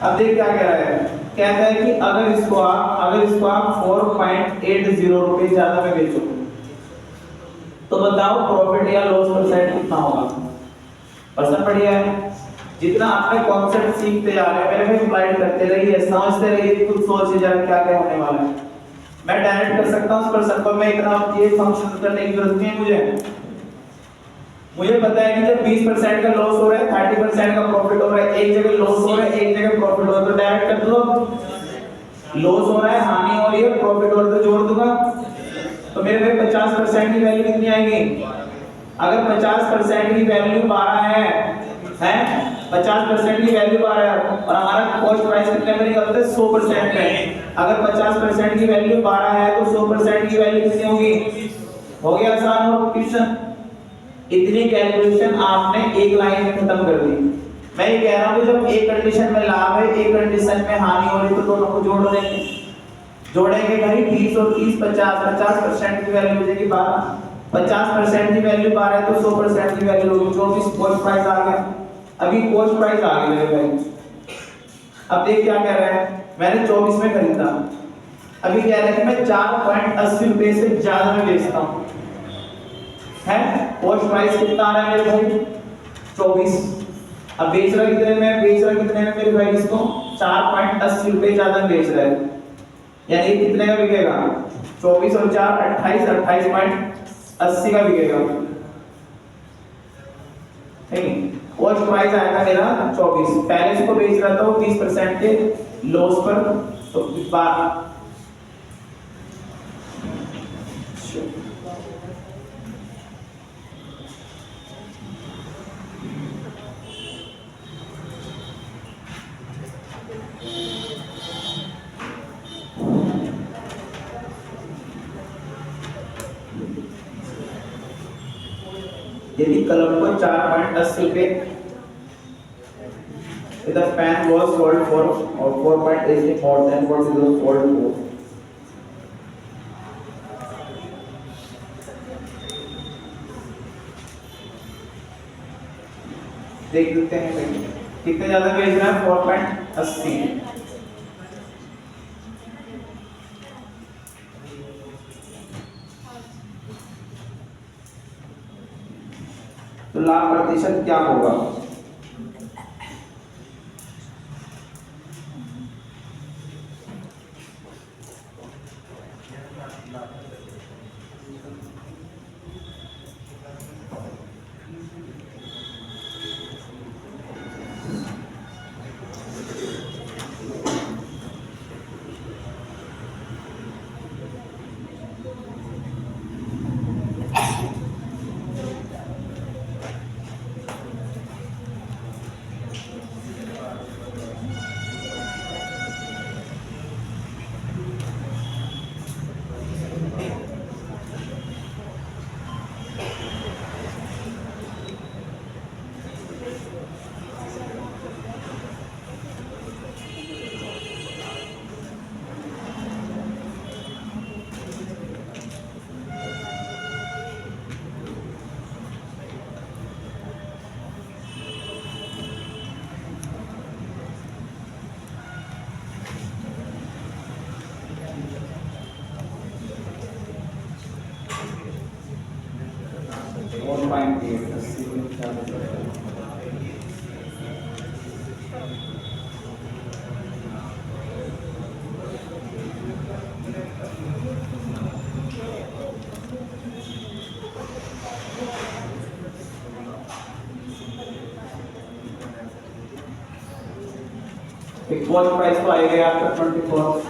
अब देख क्या कह रहा है, कहता है कि अगर इसको आप 4.80 रुपए ज्यादा में बेचो तो बताओ प्रॉफिट या लॉस परसेंट कितना होगा? पर्सन बढ़िया है, जितना आपने कॉन्सेप्ट सीखते जा रहे हैं मेरे को अप्लाई करते रहिए, समझते रहिए, खुद सोचिए जरा क्या क्या होने वाला है। मैं डायरेक्ट कर सकता हूं उस पर्सन को, मैं इतना ये फंक्शन करने की जरूरत नहीं है। मुझे पता है कि जब 20% का लॉस हो रहा है, 30% का प्रॉफिट हो रहा है, एक जगह लॉस हो रहा है, एक जगह प्रॉफिट हो रहा है, तो डायरेक्ट कर दो। लॉस हो रहा है, हानि हो रही है, प्रॉफिट हो रहा है, तो जोड़ दूंगा। तो मेरे पे 50% की वैल्यू कितनी आएगी? अगर 50% की वैल्यू 12 है, 50% की वैल्यू 12 है और हमारा कॉस्ट प्राइस कितने में निकलता है? 100% में। अगर 50% की वैल्यू 12 है तो 100% की वैल्यू कितनी होगी? हो गया आसान और क्वेश्चन। इतनी कैलकुलेशन आपने एक लाइन में खत्म कर दी। मैं ये कह रहा हूं जब एक कंडीशन में लाभ है, एक कंडीशन में हानि हो रही, तो दोनों को जोड़ देंगे। जोड़ेंगे भाई 30 और 30 50, 50% की वैल्यू हो जाएगी 12, 50% की वैल्यू 12 है तो 100% की वैल्यू होगी 24। कॉस्ट प्राइस आ गया। अभी कॉस्ट प्राइस आ गई मेरे भाई। अब देख क्या कह रहा है, मैंने 24 में खरीदा, अभी कह रहा है कि मैं 4.80 रुपए से ज्यादा में बेचता हूं, है। कॉस्ट प्राइस कितना आ रहा है मेरे भाई? 24। अब बेच रहा कितने में? बेच रहा कितने में मेरे भाई? इसको 4.80 रुपए ज्यादा में बेच रहा है, यानी कितने का बिकेगा? 24 और 4 28, 28.80 का बिकेगा। ठीक, कॉस्ट प्राइस आएगा मेरा 24। पहले इसको बेच रहा था वो 20% के लॉस पर, तो यदि कलम को 4.80 रुपए, the pen was sold for 4.80 more than what it was sold for. देख लेते हैं भाई कितने ज्यादा बेच रहा है? 4.80। तो लाभ प्रतिशत क्या होगा? कॉस्ट प्राइस तो आएगा आपका 24।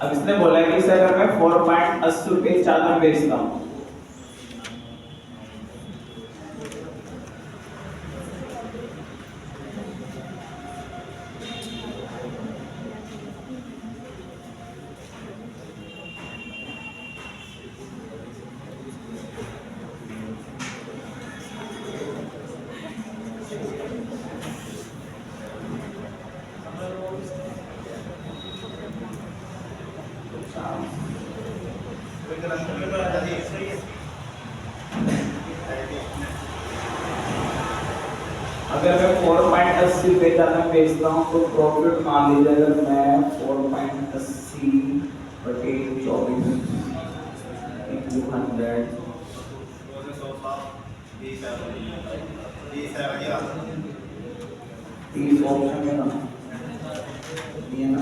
अब इसने बोला है कि सर अगर मैं 4.80 रुपए ज्यादा में बेचता हूं, अगर मैं 4.80 पे जाना बेचता हूँ तो प्रॉफिट मान लीजिए, अगर मैं 4.80 बटे 24 इंटू 100 30 ऑप्शन है ना, ये ना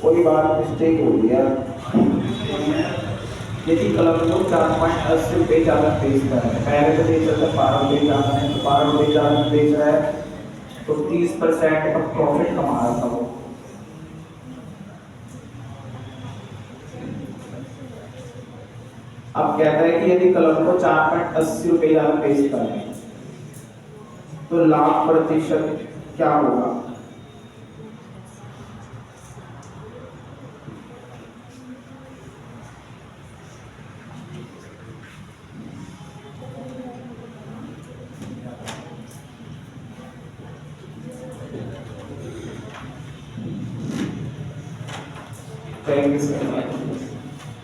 कोई बात मिस्टेक हो गया। यदि कलम को 4.80 रुपये ज़्यादा बेच रहा है, पहले तो बेच रहा था 12 रुपये ज़्यादा है, तो 12 रुपये ज़्यादा बेच रहा है तो 30% का प्रॉफिट कमा रहा था वो। अब कहता है कि यदि कलम को 4.80 रुपये ज़्यादा बेचता है तो लाभ प्रतिशत क्या होगा?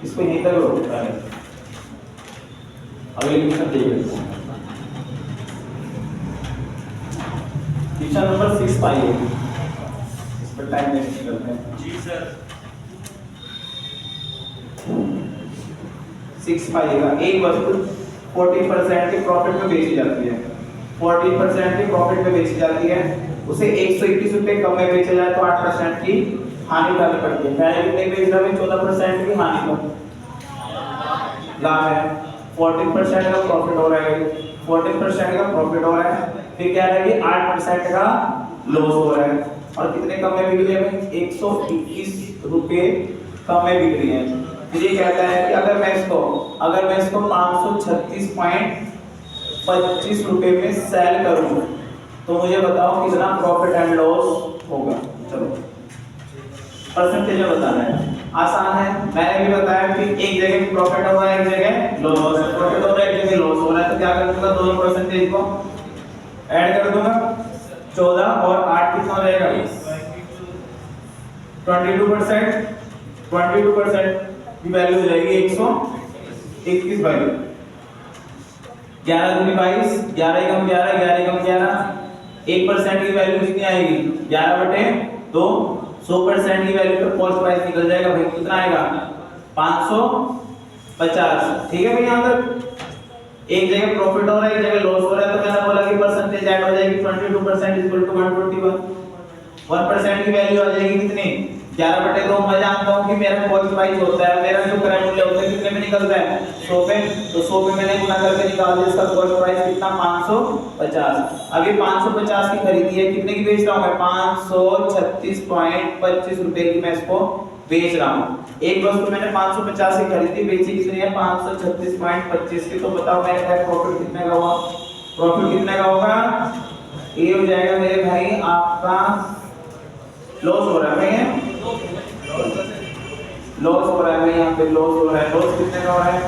इसको यहीं तक रोकता है। अगले क्वेश्चन देखिए, क्वेश्चन नंबर 6 पाइए, इस पर टाइम वेस्ट नहीं करते हैं। जी सर। 6 पाइएगा, एक वस्तु 40% के प्रॉफिट में बेची जाती है, 40% के प्रॉफिट में बेची जाती है, उसे 121 रुपये कम में बेचा जाए तो 8% की हानि उठानी पड़ती है। पहले कितने बेच रहा है? 14% की हानि को लाभ है, 14% का प्रॉफिट हो रहा है, 14% का प्रॉफिट हो रहा है, फिर क्या है कि 8% का लॉस हो रहा है। और कितने कम में बिक रही है? 121 रुपये कम में बिक रही है। फिर ये कहता है कि अगर मैं इसको 536.25 रुपये में सेल करूं तो मुझे बताओ कितना प्रॉफिट एंड लॉस होगा। चलो परसेंटेज में बताना है, आसान है। मैंने भी बताया कि एक जगह प्रॉफिट हो रहा है, एक जगह लॉस हो रहा है, प्रॉफिट हो रहा है, एक जगह लॉस हो रहा है, तो क्या कर दूंगा? दोनों परसेंटेज को ऐड कर दूंगा। 14 और 8 कितना हो जाएगा? 22%। 22% की वैल्यू हो जाएगी 121 वैल्यू। 11 दूनी 22, 11 कम 11, 11 कम 11, 1% की वैल्यू कितनी आएगी? 11/2। 100% की वैल्यू पे कॉस्ट प्राइस निकल जाएगा भाई, कितना आएगा? 550। ठीक है भाई, यहाँ तक एक जगह प्रॉफिट हो रहा है, एक जगह लॉस हो रहा है, तो मैंने बोला कि परसेंटेज ऐड हो जाएगी। 22% इक्वल टू 121। 1% की वैल्यू आ जाएगी कितनी? 11/2। मैं जानता हूँ कि मेरा कॉस्ट प्राइस होता है, मेरा जो क्रय मूल्य होता है कितने में निकलता है? 100 पे। तो 100 पे मैंने गुना करके निकाल दिया, इसका कॉस्ट प्राइस कितना? 550। अभी 550 की खरीदी है, कितने की बेच रहा हूँ मैं? 536.25 रुपए की मैं इसको बेच रहा हूँ। एक वस्तु मैंने 550 की खरीदी, बेची कितनी है? 536.25 की। तो बताओ मेरे प्रॉफिट कितने का हुआ? प्रॉफिट कितने का होगा? ये हो जाएगा मेरे भाई आपका लॉस हो रहा है, लॉस हो रहा है भाई, यहाँ पे लॉस हो रहा है। लॉस कितने का हो रहा है?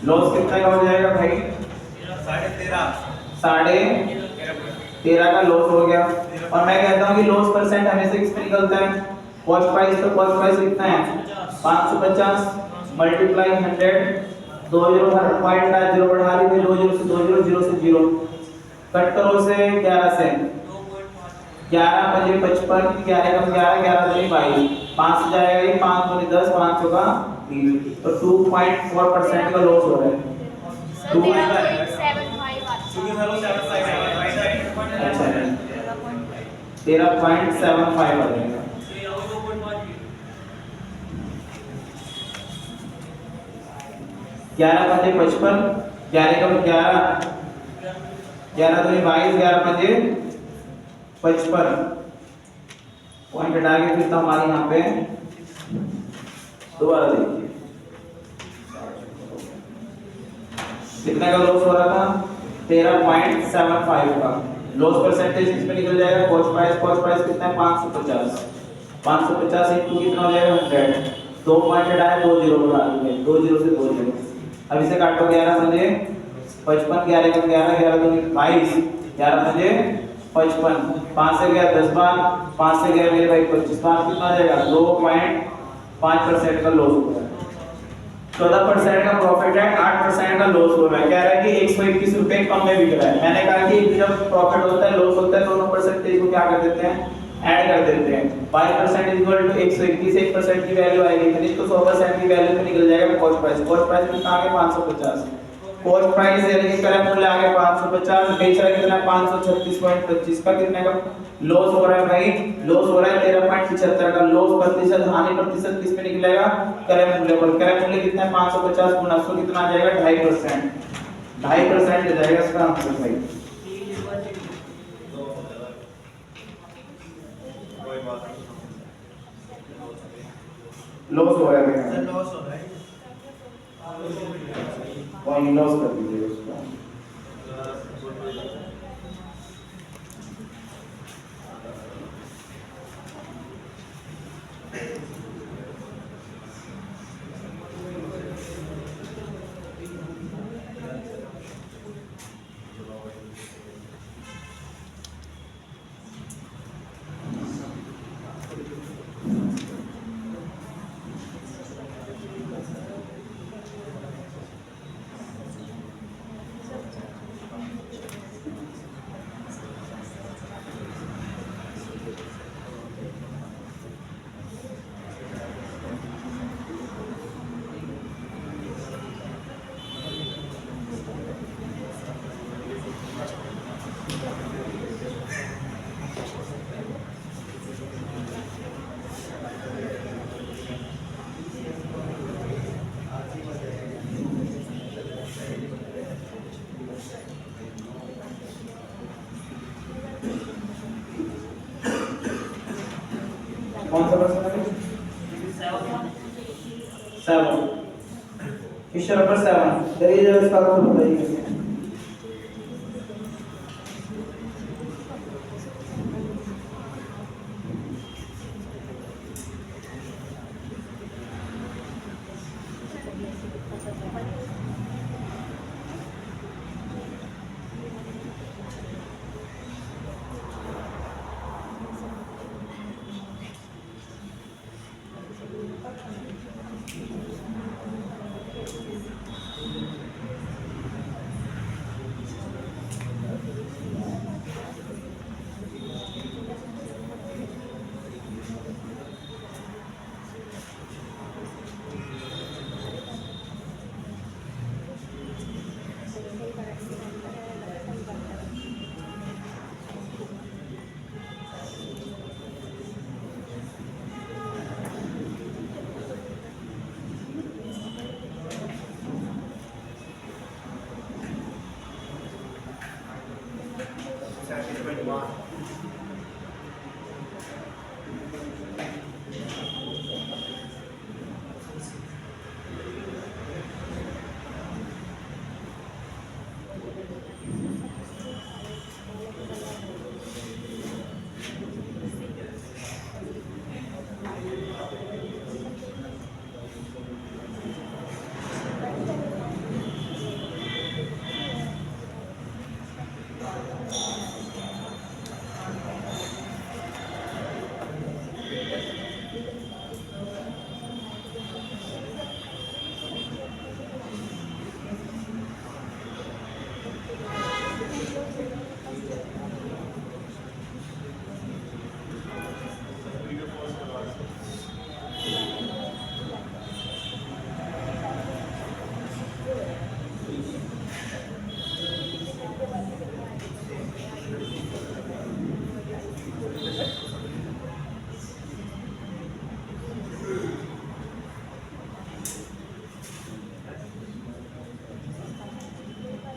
लॉस कितने का हो जाएगा भाई? 13.5 का लॉस हो गया। और मैं कहता हूँ कि लॉस परसेंट हमेशा किसमें निकलता है? Cost price. तो कॉस्ट प्राइस कितना है? 550 मल्टीप्लाई 100, 2 0 हर पॉइंट का 0 बढ़ा ली, 2 0 से 2 0, 0 से 0 कट करो से 11 से 11 5 55, 11 कम 11, 11 दूनी 22, 5 से जाएगा ये, 5 दूनी 10, 5 चौका 20। तो 2.4% का लॉस हो रहा है। 13.75 आ जाएगा। ग्यारह पंजे 55, 11 कम 11, 11 दूनी 22, 11 पंजे 55। पॉइंट हटा के फिर तो हमारे यहाँ पे दोबारा देखिए कितना का लॉस हो रहा था? 13.75 का। लॉस परसेंटेज इसमें निकल जाएगा। कॉस्ट प्राइस कितना है 550। 550 इनटू कितना हो जाएगा 100। 2 पॉइंट हटाए 2 जीरो बढ़ा दूंगे, 2 जीरो से 2 जीरो। अब इसे काटो 11 बजे 55, 11 का 11, 11 दूनी 22, 11 बजे 55, 5 से गया 10 बार, 5 से गया मेरे भाई 25 बार, कितना आ जाएगा 2.5% का लॉस हो रहा है। 14% का प्रॉफिट है, 8% का लॉस हो रहा है। कह रहा है कि 121 रुपए कम में बिक रहा है। मैंने कहा कि जब प्रॉफिट होता है लॉस होता है दोनों परसेंटेज को क्या कर देते हैं ऐड कर देते हैं। 5% इक्वल टू 121, 1% की वैल्यू आएगी फिर इसको 100% की वैल्यू में निकल जाएगा कॉस्ट प्राइस कितना आ गया 550। कॉस्ट प्राइस यानी कि क्रय मूल्य आ गया 550, बेच रहा है कितना 536.25 का। कितने का लॉस हो रहा है भाई, लॉस हो रहा है 13.75 का। लॉस प्रतिशत हानि प्रतिशत किस पे निकलेगा क्रय मूल्य पर। क्रय मूल्य कितना है 550 गुना 100 कितना आ जाएगा 2.5%। 2.5% हो जाएगा इसका आंसर भाई। लॉस हो रहा है लॉस हो रहा है कोई लॉस कर दीजिए उसको। कौन सा प्रश्न है 7 क्वेश्चन नंबर 7। चलिए जरा इसका आंसर बताइए।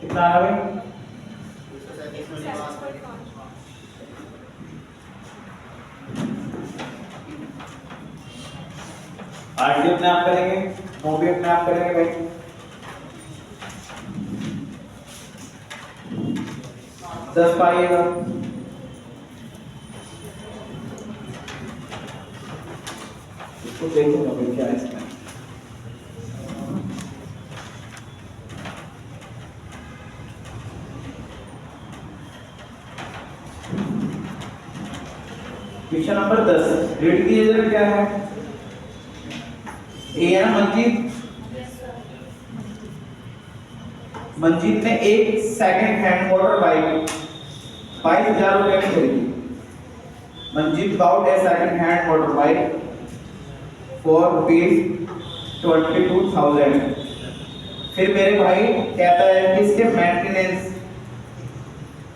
कितना आ रहा है आरटी अपने आप करेंगे, नो भी अपने आप करेंगे भाई। 10 पाइएगा। इसको देखो अभी क्या है इसमें। क्वेश्चन नंबर 10 रीड कीजिए जरा क्या है। ए है ना मंजीत। मंजीत ने एक सेकंड हैंड मोटर बाइक 22,000 रुपए में खरीदी। Manjeet bought a second hand motor bike for ₹22,000। फिर मेरे भाई कहता है कि इसके मेंटेनेंस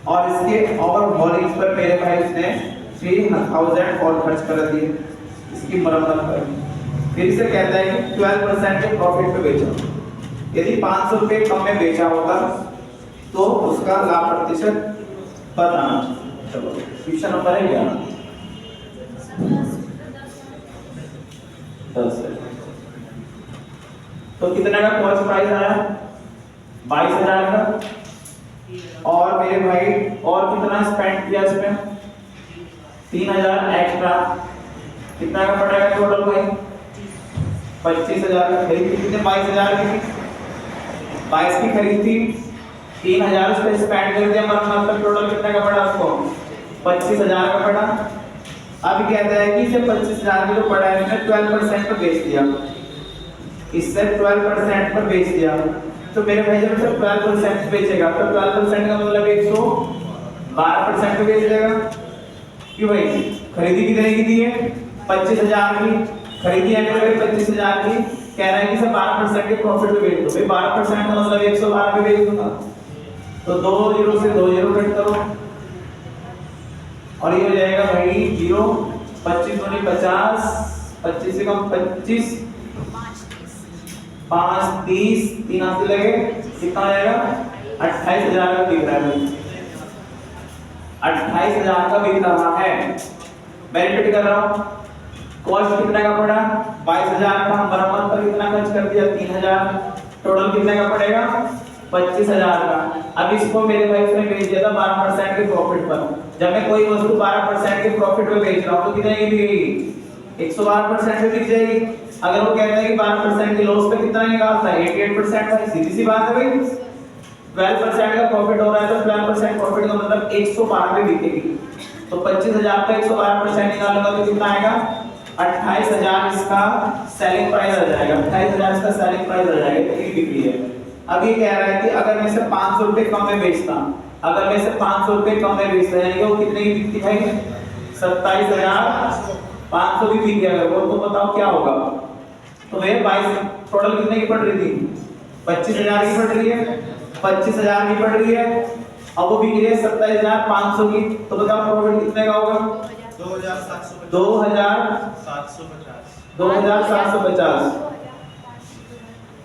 और इसके ओवरहॉलिंग पर मेरे भाई उसने 3,000 और खर्च कर दिए इसकी मरम्मत पर। फिर इसे कहता है कि 12% के प्रॉफिट पे बेचा। यदि 500 रुपए कम में बेचा होगा तो उसका लाभ प्रतिशत बताना। चलो क्वेश्चन नंबर है 11 10 है। तो कितने का कॉस्ट प्राइस आया 22,000 का। और मेरे भाई और कितना स्पेंड किया इसमें 3,000 एक्स्ट्रा। कितना का पड़ेगा टोटल भाई 25,000 का। खरीद कितने 22,000 की 22 की खरीद थी 3,000 उस पे स्पेंड कर दिया मरम्मत पर। टोटल कितने का पड़ा उसको 25,000 का पड़ा। अब कहता है कि इसे 25,000 का जो पड़ा है इसने 12% पर बेच दिया। इससे 12% पर बेच दिया तो मेरे भाई जब इसे 12% बेचेगा तो 12% का मतलब 112% पे बेच देगा। क्यों भाई खरीदी कितने की दी है 25,000 की। खरीदी है मेरे 25,000 की। कह रहा है कि सर 12% के प्रॉफिट पे बेच दो। भाई 12% का मतलब 112 पे बेच दूंगा। तो 2 जीरो से 2 जीरो कट करो और ये हो जाएगा भाई 0 25 दूनी 50 25 से कम 25 5 30 3 हाथ लगे कितना हो जाएगा 28,000 का बिक रहा है भाई। 28,000 का बिक रहा है। मैं रिपीट कर रहा हूं कॉस्ट कितने का पड़ा 22,000 का। मरम्मत पर कितना खर्च कर दिया 3,000। टोटल कितने का पड़ेगा 25,000 का। अब इसको मेरे भाई उसने बेच दिया था 12% के प्रॉफिट पर। जब मैं कोई वस्तु 12% के प्रॉफिट पे बेच रहा हूं तो कितने की बिकेगी 112% पे बिक जाएगी। अगर वो कहता है कि 12% के लॉस पे कितना निकालता है 88%। भाई सीधी सी बात है भाई 12% का प्रॉफिट हो रहा है तो 12% प्रॉफिट का मतलब 112 पे बिकेगी। तो 25,000 का 112% निकालूंगा तो कितना आएगा 28,000 इसका सेलिंग प्राइस आ जाएगा। 28,000 इसका सेलिंग प्राइस आ जाएगा। तो ये बिक्री है। अब ये कह रहा है कि अगर मैं इसे 500 रुपए कम में बेचता अगर मैं इसे 500 रुपए कम में बेचता यानी कि वो कितने की बिकती भाई 27,500 की बिक गया अगर वो तो बताओ क्या होगा। तो वे 22 टोटल कितने की पड़ रही थी 25,000 की पड़ रही है 25,000 की पड़ रही है। अब वो बिक रही है 27,500 की। तो बताओ प्रॉफिट कितने का होगा 2,750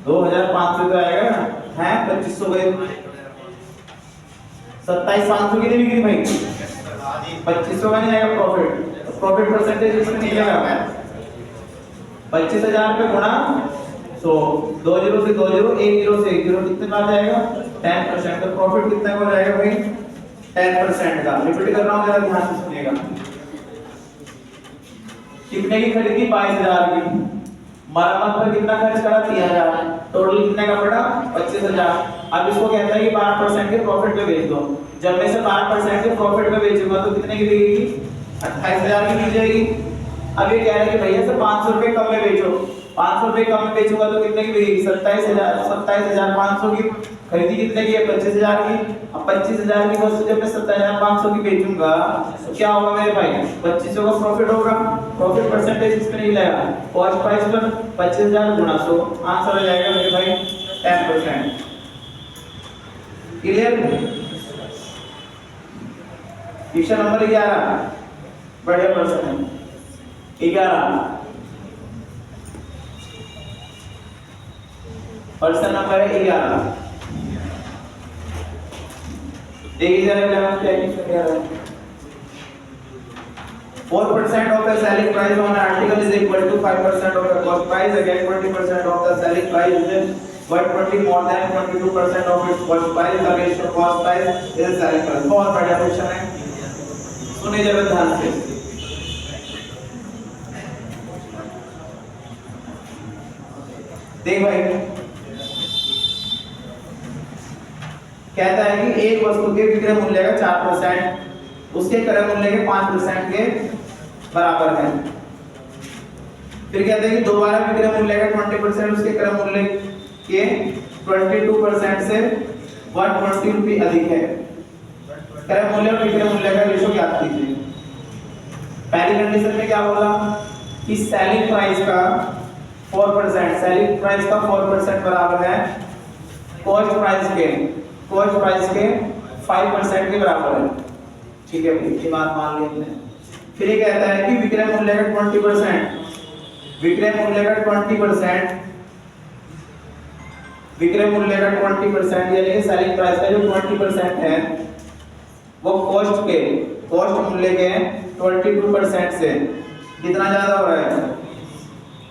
2,500 तो आएगा है 2500 गए 27,500 की नहीं बिक्री भाई 2500 का नहीं आएगा प्रॉफिट। प्रॉफिट परसेंटेज इसमें निकलेगा 25,000 पे गुणा 100 2 जीरो से 2 जीरो 1 जीरो से 1 जीरो कितने का आ जाएगा 10%। तो प्रॉफिट कितना हो जाएगा भाई 10% का। रिपीट कर रहा हूं जरा ध्यान से सुनिएगा। कितने की खरीदी 22,000 की। मरम्मत पर कितना खर्च करा 3,000। टोटल कितने का पड़ा 25,000। अब इसको कहता है कि 12% के प्रॉफिट पे बेच दो। जब मैं इसे 12% के प्रॉफिट पे बेचूंगा तो कितने की बिकेगी 28,000 की मिल जाएगी। अब ये कह रहा है कि भैया से 500 रुपए कम में बेचो। 500 रुपए कम में बेचूंगा तो कितने की बिकेगी 27,500 की। खरीदी कितने की है 25,000 की। अब 25,000 की वस्तु जब मैं 27,500 की बेचूंगा तो क्या होगा मेरे भाई 2500 का प्रॉफिट होगा। प्रॉफिट परसेंटेज इसमें नहीं लगेगा। कॉस्ट प्राइस पर 25,000 गुणा 100 आंसर हो जाएगा मेरे भाई 10%। क्लियर। क्वेश्चन नंबर 11 बढ़िया प्रश्न है 11 प्रश्न नंबर है 11। देखिए जरा क्या है 4% of the selling price on an article is equal to 5% of the cost price. Again 20% of the selling price is 120 more than 22% of its cost price, the ratio cost price is selling price। बहुत बढ़िया question है, सुनिए जरा ध्यान से। देख भाई, कहता है कि एक वस्तु के विक्रय मूल्य का 4% उसके क्रय मूल्य के 5% के बराबर है। फिर कहते हैं कि दोबारा विक्रय मूल्य का 20% उसके क्रय मूल्य के 22% से 120 रुपये अधिक है। क्रय मूल्य और विक्रय मूल्य का रेशो ज्ञात कीजिए। पहली कंडीशन में क्या बोला कि सेलिंग प्राइस का 4% बराबर है कॉस्ट प्राइस के 5% के बराबर है। ठीक है भाई, ये बात मान ली हमने। फिर ये कहता है कि विक्रय मूल्य का 20% विक्रय मूल्य का 20% यानी कि सेलिंग प्राइस का जो 20% है वो कॉस्ट मूल्य के 22% से कितना ज्यादा हो रहा है?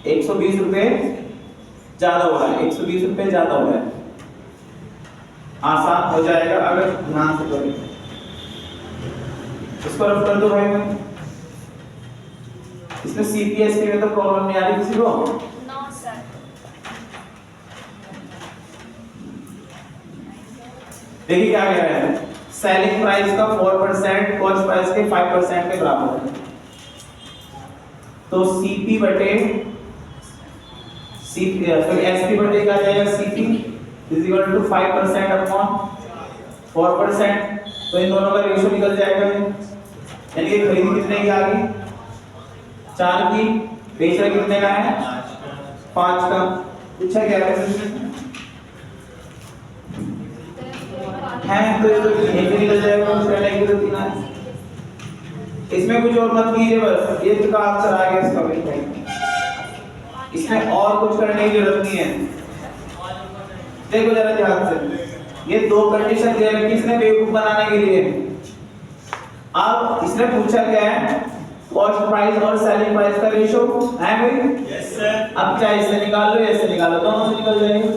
120 रुपए ज्यादा हो रहा है, 120 रुपए ज्यादा हो रहा है। आसान हो जाएगा अगर ध्यान से करें। इसको रफ कर दो भाई। मैं इसमें सीपीएसपी में तो प्रॉब्लम नहीं आ रही किसी को? No sir. देखिए क्या कह रहा है, सेलिंग प्राइस का 4% कॉस्ट प्राइस के 5% के बराबर है। तो सीपी बटे एसपी बटे क्या जाएगा? CP is equal to 5% upon 4%। तो इन दोनों का रेशियो निकल जाएगा, यानी कि खरीदी कितने की आ गई? 4 की। बेचना कितने का है? 5 का। पूछा क्या है तो ये तो निकल जाएगा, उसका नेगेटिव 3 है। इसमें कुछ और मत कीजिए, बस ये का आंसर आ गया इसका भाई। इसमें और कुछ करने की जरूरत नहीं है। देखो जरा ध्यान से, ये दो कंडीशन दे रखी इसने बेवकूफ बनाने के लिए। अब इसने पूछा क्या है? कॉस्ट प्राइस और सेलिंग प्राइस का रेशियो है भाई? Yes sir. अब चाहे इससे निकाल लो या इससे निकाल लो, दोनों से निकल जाएंगे।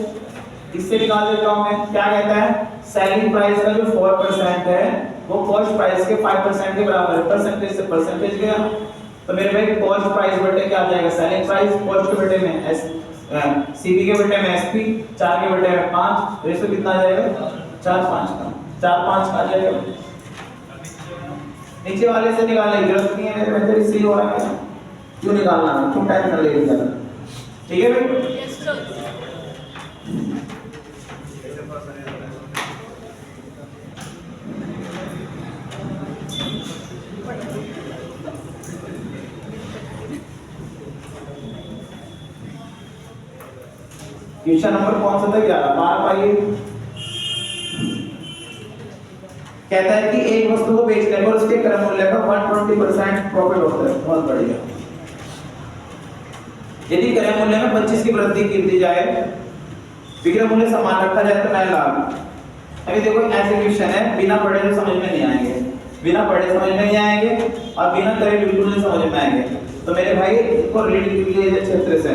इससे निकाल देता हूं मैं। क्या कहता है? सेलिंग प्राइस का जो 4% है वो कॉस्ट प्राइस के 5% के बराबर है। परसेंटेज से परसेंटेज गया तो मेरे भाई कॉस्ट प्राइस बटे क्या आ जाएगा? Selling price. कॉस्ट के बटे में सीपी के बटे में एसपी, 4 के बटे में 5। रेशियो कितना आ जाएगा? 4-5 का। 4-5 का आ जाएगा। नीचे वाले से निकालने की जरूरत नहीं है, मेरे बेहतर इससे ही हो रहा है। क्यों निकालना है? क्यों टाइम कर लेगा? ठीक है भाई? Yes sir. क्वेश्चन नंबर कौन सा था? 11। बार पाइए। कहता है कि एक वस्तु को बेचने पर उसके क्रय मूल्य का 120% प्रॉफिट होता है। बहुत बढ़िया। यदि क्रय मूल्य में 25 की वृद्धि की दी जाए, विक्रय मूल्य समान रखा जाए तो नया लाभ। अभी देखो ऐसे क्वेश्चन है, बिना पढ़े तो समझ में नहीं आएंगे, बिना पढ़े समझ में नहीं आएंगे और बिना करे बिल्कुल नहीं समझ में आएंगे। तो मेरे भाई इसको रिलेटेड कीजिए अच्छे तरह से।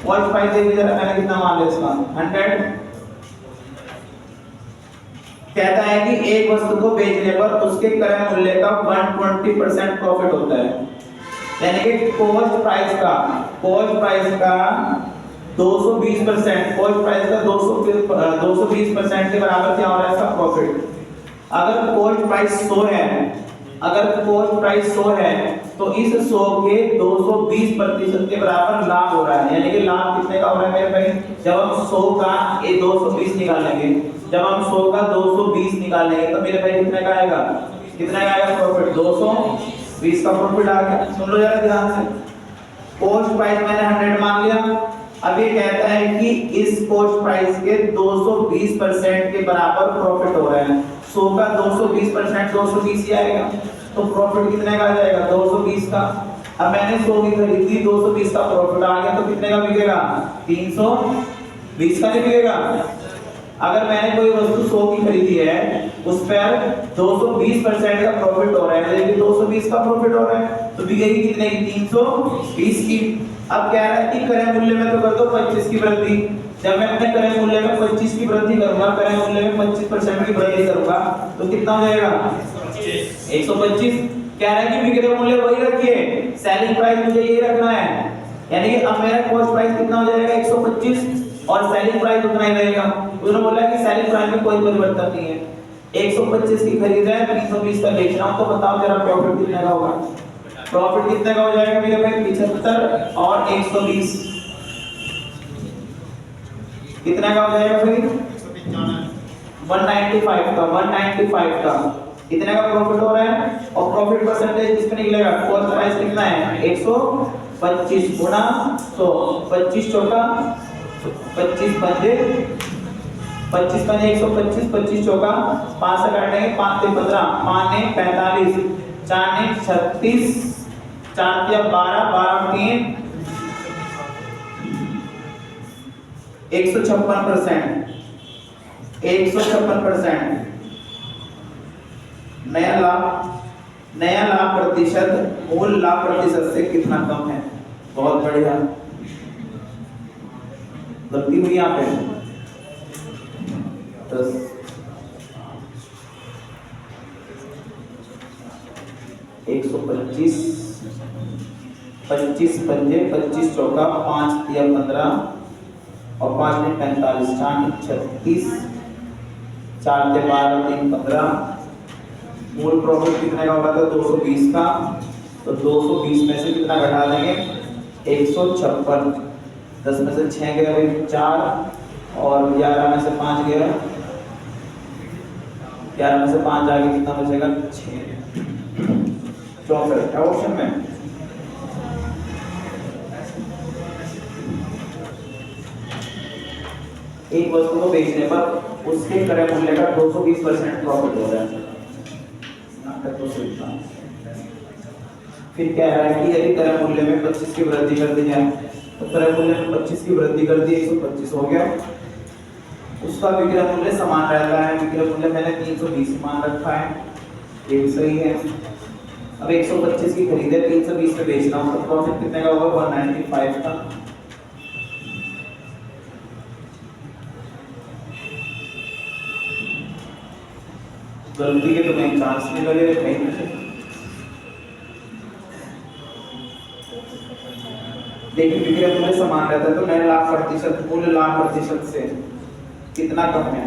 कॉस्ट प्राइस देखिए जरा, मैंने कितना मान लिया इसका? 100। कहता है कि एक वस्तु को बेचने पर उसके क्रय मूल्य का 120% प्रॉफिट होता है, यानी कि कॉस्ट प्राइस का 220%, कॉस्ट प्राइस का 220% के बराबर क्या हो रहा है इसका प्रॉफिट। अगर कॉस्ट प्राइस 100 है, तो इस 100 के 220% के बराबर लाभ हो रहा है, यानी कि लाभ कितने का हो रहा है मेरे भाई? जब हम 100 का 220 निकालेंगे, तो मेरे भाई कितने का आएगा? प्रॉफिट? 220 का प्रॉफिट आ गया। सुन लो जरा ध्यान से। कॉस्ट प्राइस मैंने 100 मान लिया। अब ये कहता है कि इस कॉस्ट प्राइस के 220% के बराबर प्रॉफिट हो रहा है। 100 का 220% 220 ही आएगा, तो प्रॉफिट कितने का आ जाएगा? 220 का। अब मैंने 100 की खरीदी, 220 का प्रॉफिट आ गया, तो कितने का बिकेगा? 320 का नहीं बिकेगा। अगर मैंने कोई वस्तु 100 की खरीदी है, उस पर 220% का प्रॉफिट हो रहा है, यानी 220 का प्रॉफिट हो रहा है, तो बिकेगी कितने की? 320 की। अब कह रहा है कि क्रय मूल्य में तो कर दो 25 की वृद्धि, जब मैं अपने क्रय मूल्य में 25 की वृद्धि करूंगा, क्रय मूल्य में 25% की वृद्धि करूंगा तो कितना हो जाएगा 125। कह रहा है कि विक्रय मूल्य वही रखिए, सेलिंग प्राइस मुझे यही रखना है, यानी कि अब मेरा कॉस्ट प्राइस कितना हो जाएगा 125 और सेलिंग प्राइस उतना ही रहेगा। उन्होंने बोला कि सेलिंग प्राइस में कोई परिवर्तन नहीं है, 125 की खरीद है, 320 का बेच रहा हूं, तो बताओ जरा प्रॉफिट कितने का होगा। प्रॉफिट कितने का हो जाएगा मेरे भाई 75 और 120 कितने का हो जाएगा भाई 195 का, 195 का कितने का प्रॉफिट हो रहा है। और प्रॉफिट परसेंटेज किसमें निकलेगा, कॉस्ट प्राइस कितना है 125 गुना 100, 25 चौका 25 पंजे 25 पंजे 125, 25 चौका 5 से काटेंगे 5 से 15, 5 ने 45, 4 ने 36, 4 या 12, 12 3 156%, 156%। नया लाभ प्रतिशत मूल लाभ प्रतिशत से कितना कम है। बहुत बढ़िया, गलती हुई यहाँ पे 10 125, 25 पंजे 25 चौका 5 या 15 और 5 ने 45, 4 ने 36, 4 से 12 3 15। मूल प्रॉफिट कितने का होगा था 220 का, तो 220 में से कितना घटा देंगे 156, 10 में से 6 गया भाई 4 और 11 में से 5 गया, 11 में से 5 जाके कितना बचेगा 6, 64 क्या ऑप्शन में। एक वस्तु को बेचने पर उसके क्रय मूल्य का 220% प्रॉफिट हो रहा है। तो फिर क्या है कि यदि क्रय मूल्य में 25 की वृद्धि कर दी जाए, तो क्रय मूल्य में 25 की वृद्धि कर दी 125 हो गया, उसका विक्रय मूल्य समान रहता है। विक्रय मूल्य मैंने 320 मान रखा है, ये भी सही है। अब 125 की खरीद है, 320 में बेचना हो तो प्रॉफिट कितने का होगा 195 का। गलती के तुम्हें चांस नहीं लगे कहीं से। देखिए विक्रय मूल्य समान रहता है तो नए लाभ प्रतिशत मूल लाभ प्रतिशत से कितना कम है।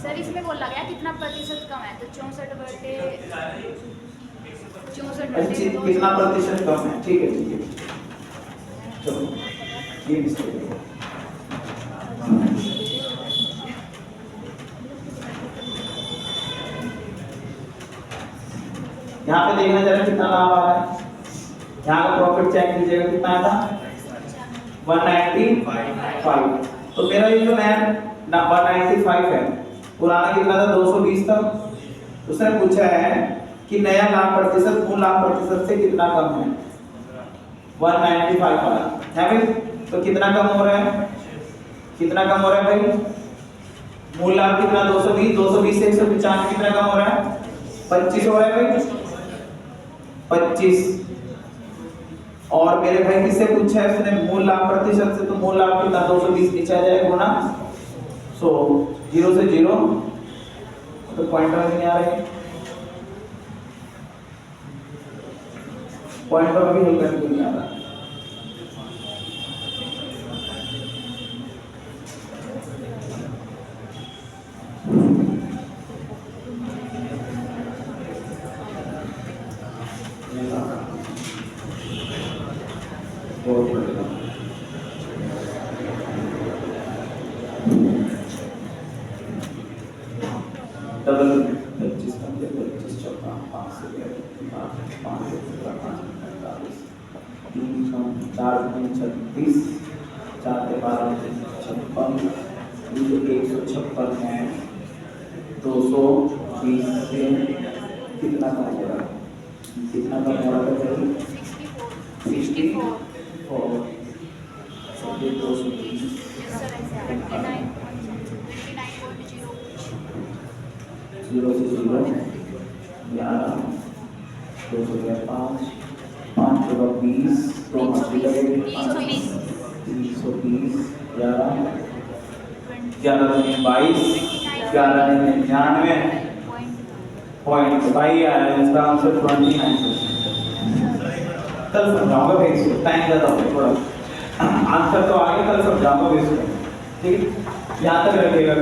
सर इसमें बोला गया कितना प्रतिशत कम है, तो 64 कितना प्रतिशत कम है। ठीक है ठीक है, चलो ये मिस्टेक है। यहाँ पे देखना जरा कितना लाभ आ रहा है। यहाँ का प्रॉफिट चेक कीजिएगा कितना था 195। तो मेरा ये जो नया 195 है, पुराना कितना था 220 था। उसने पूछा है कि नया लाभ प्रतिशत मूल लाभ प्रतिशत से कितना कम है, 195 है भाई। तो कितना कम हो रहा है, कितना कम हो रहा है भाई, मूल लाभ कितना 220, 220 से 195 कितना कम हो रहा है 25 हो रहा है भाई 25। और मेरे भाई किससे पूछा है उसने मूल लाभ प्रतिशत से, तो मूल लाभ कितना 220 नीचे आ जाएगा गुना 100, 0 से 0 तो पॉइंटर नहीं आ रहे, पॉइंटर भी हल करके नहीं आ रहा। डबल 25 25 चौका 5 से 5 45 4 36 4 के 12 56 156 है 220 से कितना कम हो रहा है, कितना कम हो रहा है 64 0 से 0 11 दो सौ गया 5, 5 चौका 20, दो मछली का रेट 320 320, 11, 11 दूनी 22, 11 दूनी 99 पॉइंट। भाई आया इसका आंसर 29%। कल समझाऊंगा भाई इसको, टाइम ज़्यादा हो थोड़ा, आंसर तो आगे कल समझाऊंगा भी इसको, ठीक है, यहाँ तक रखिएगा।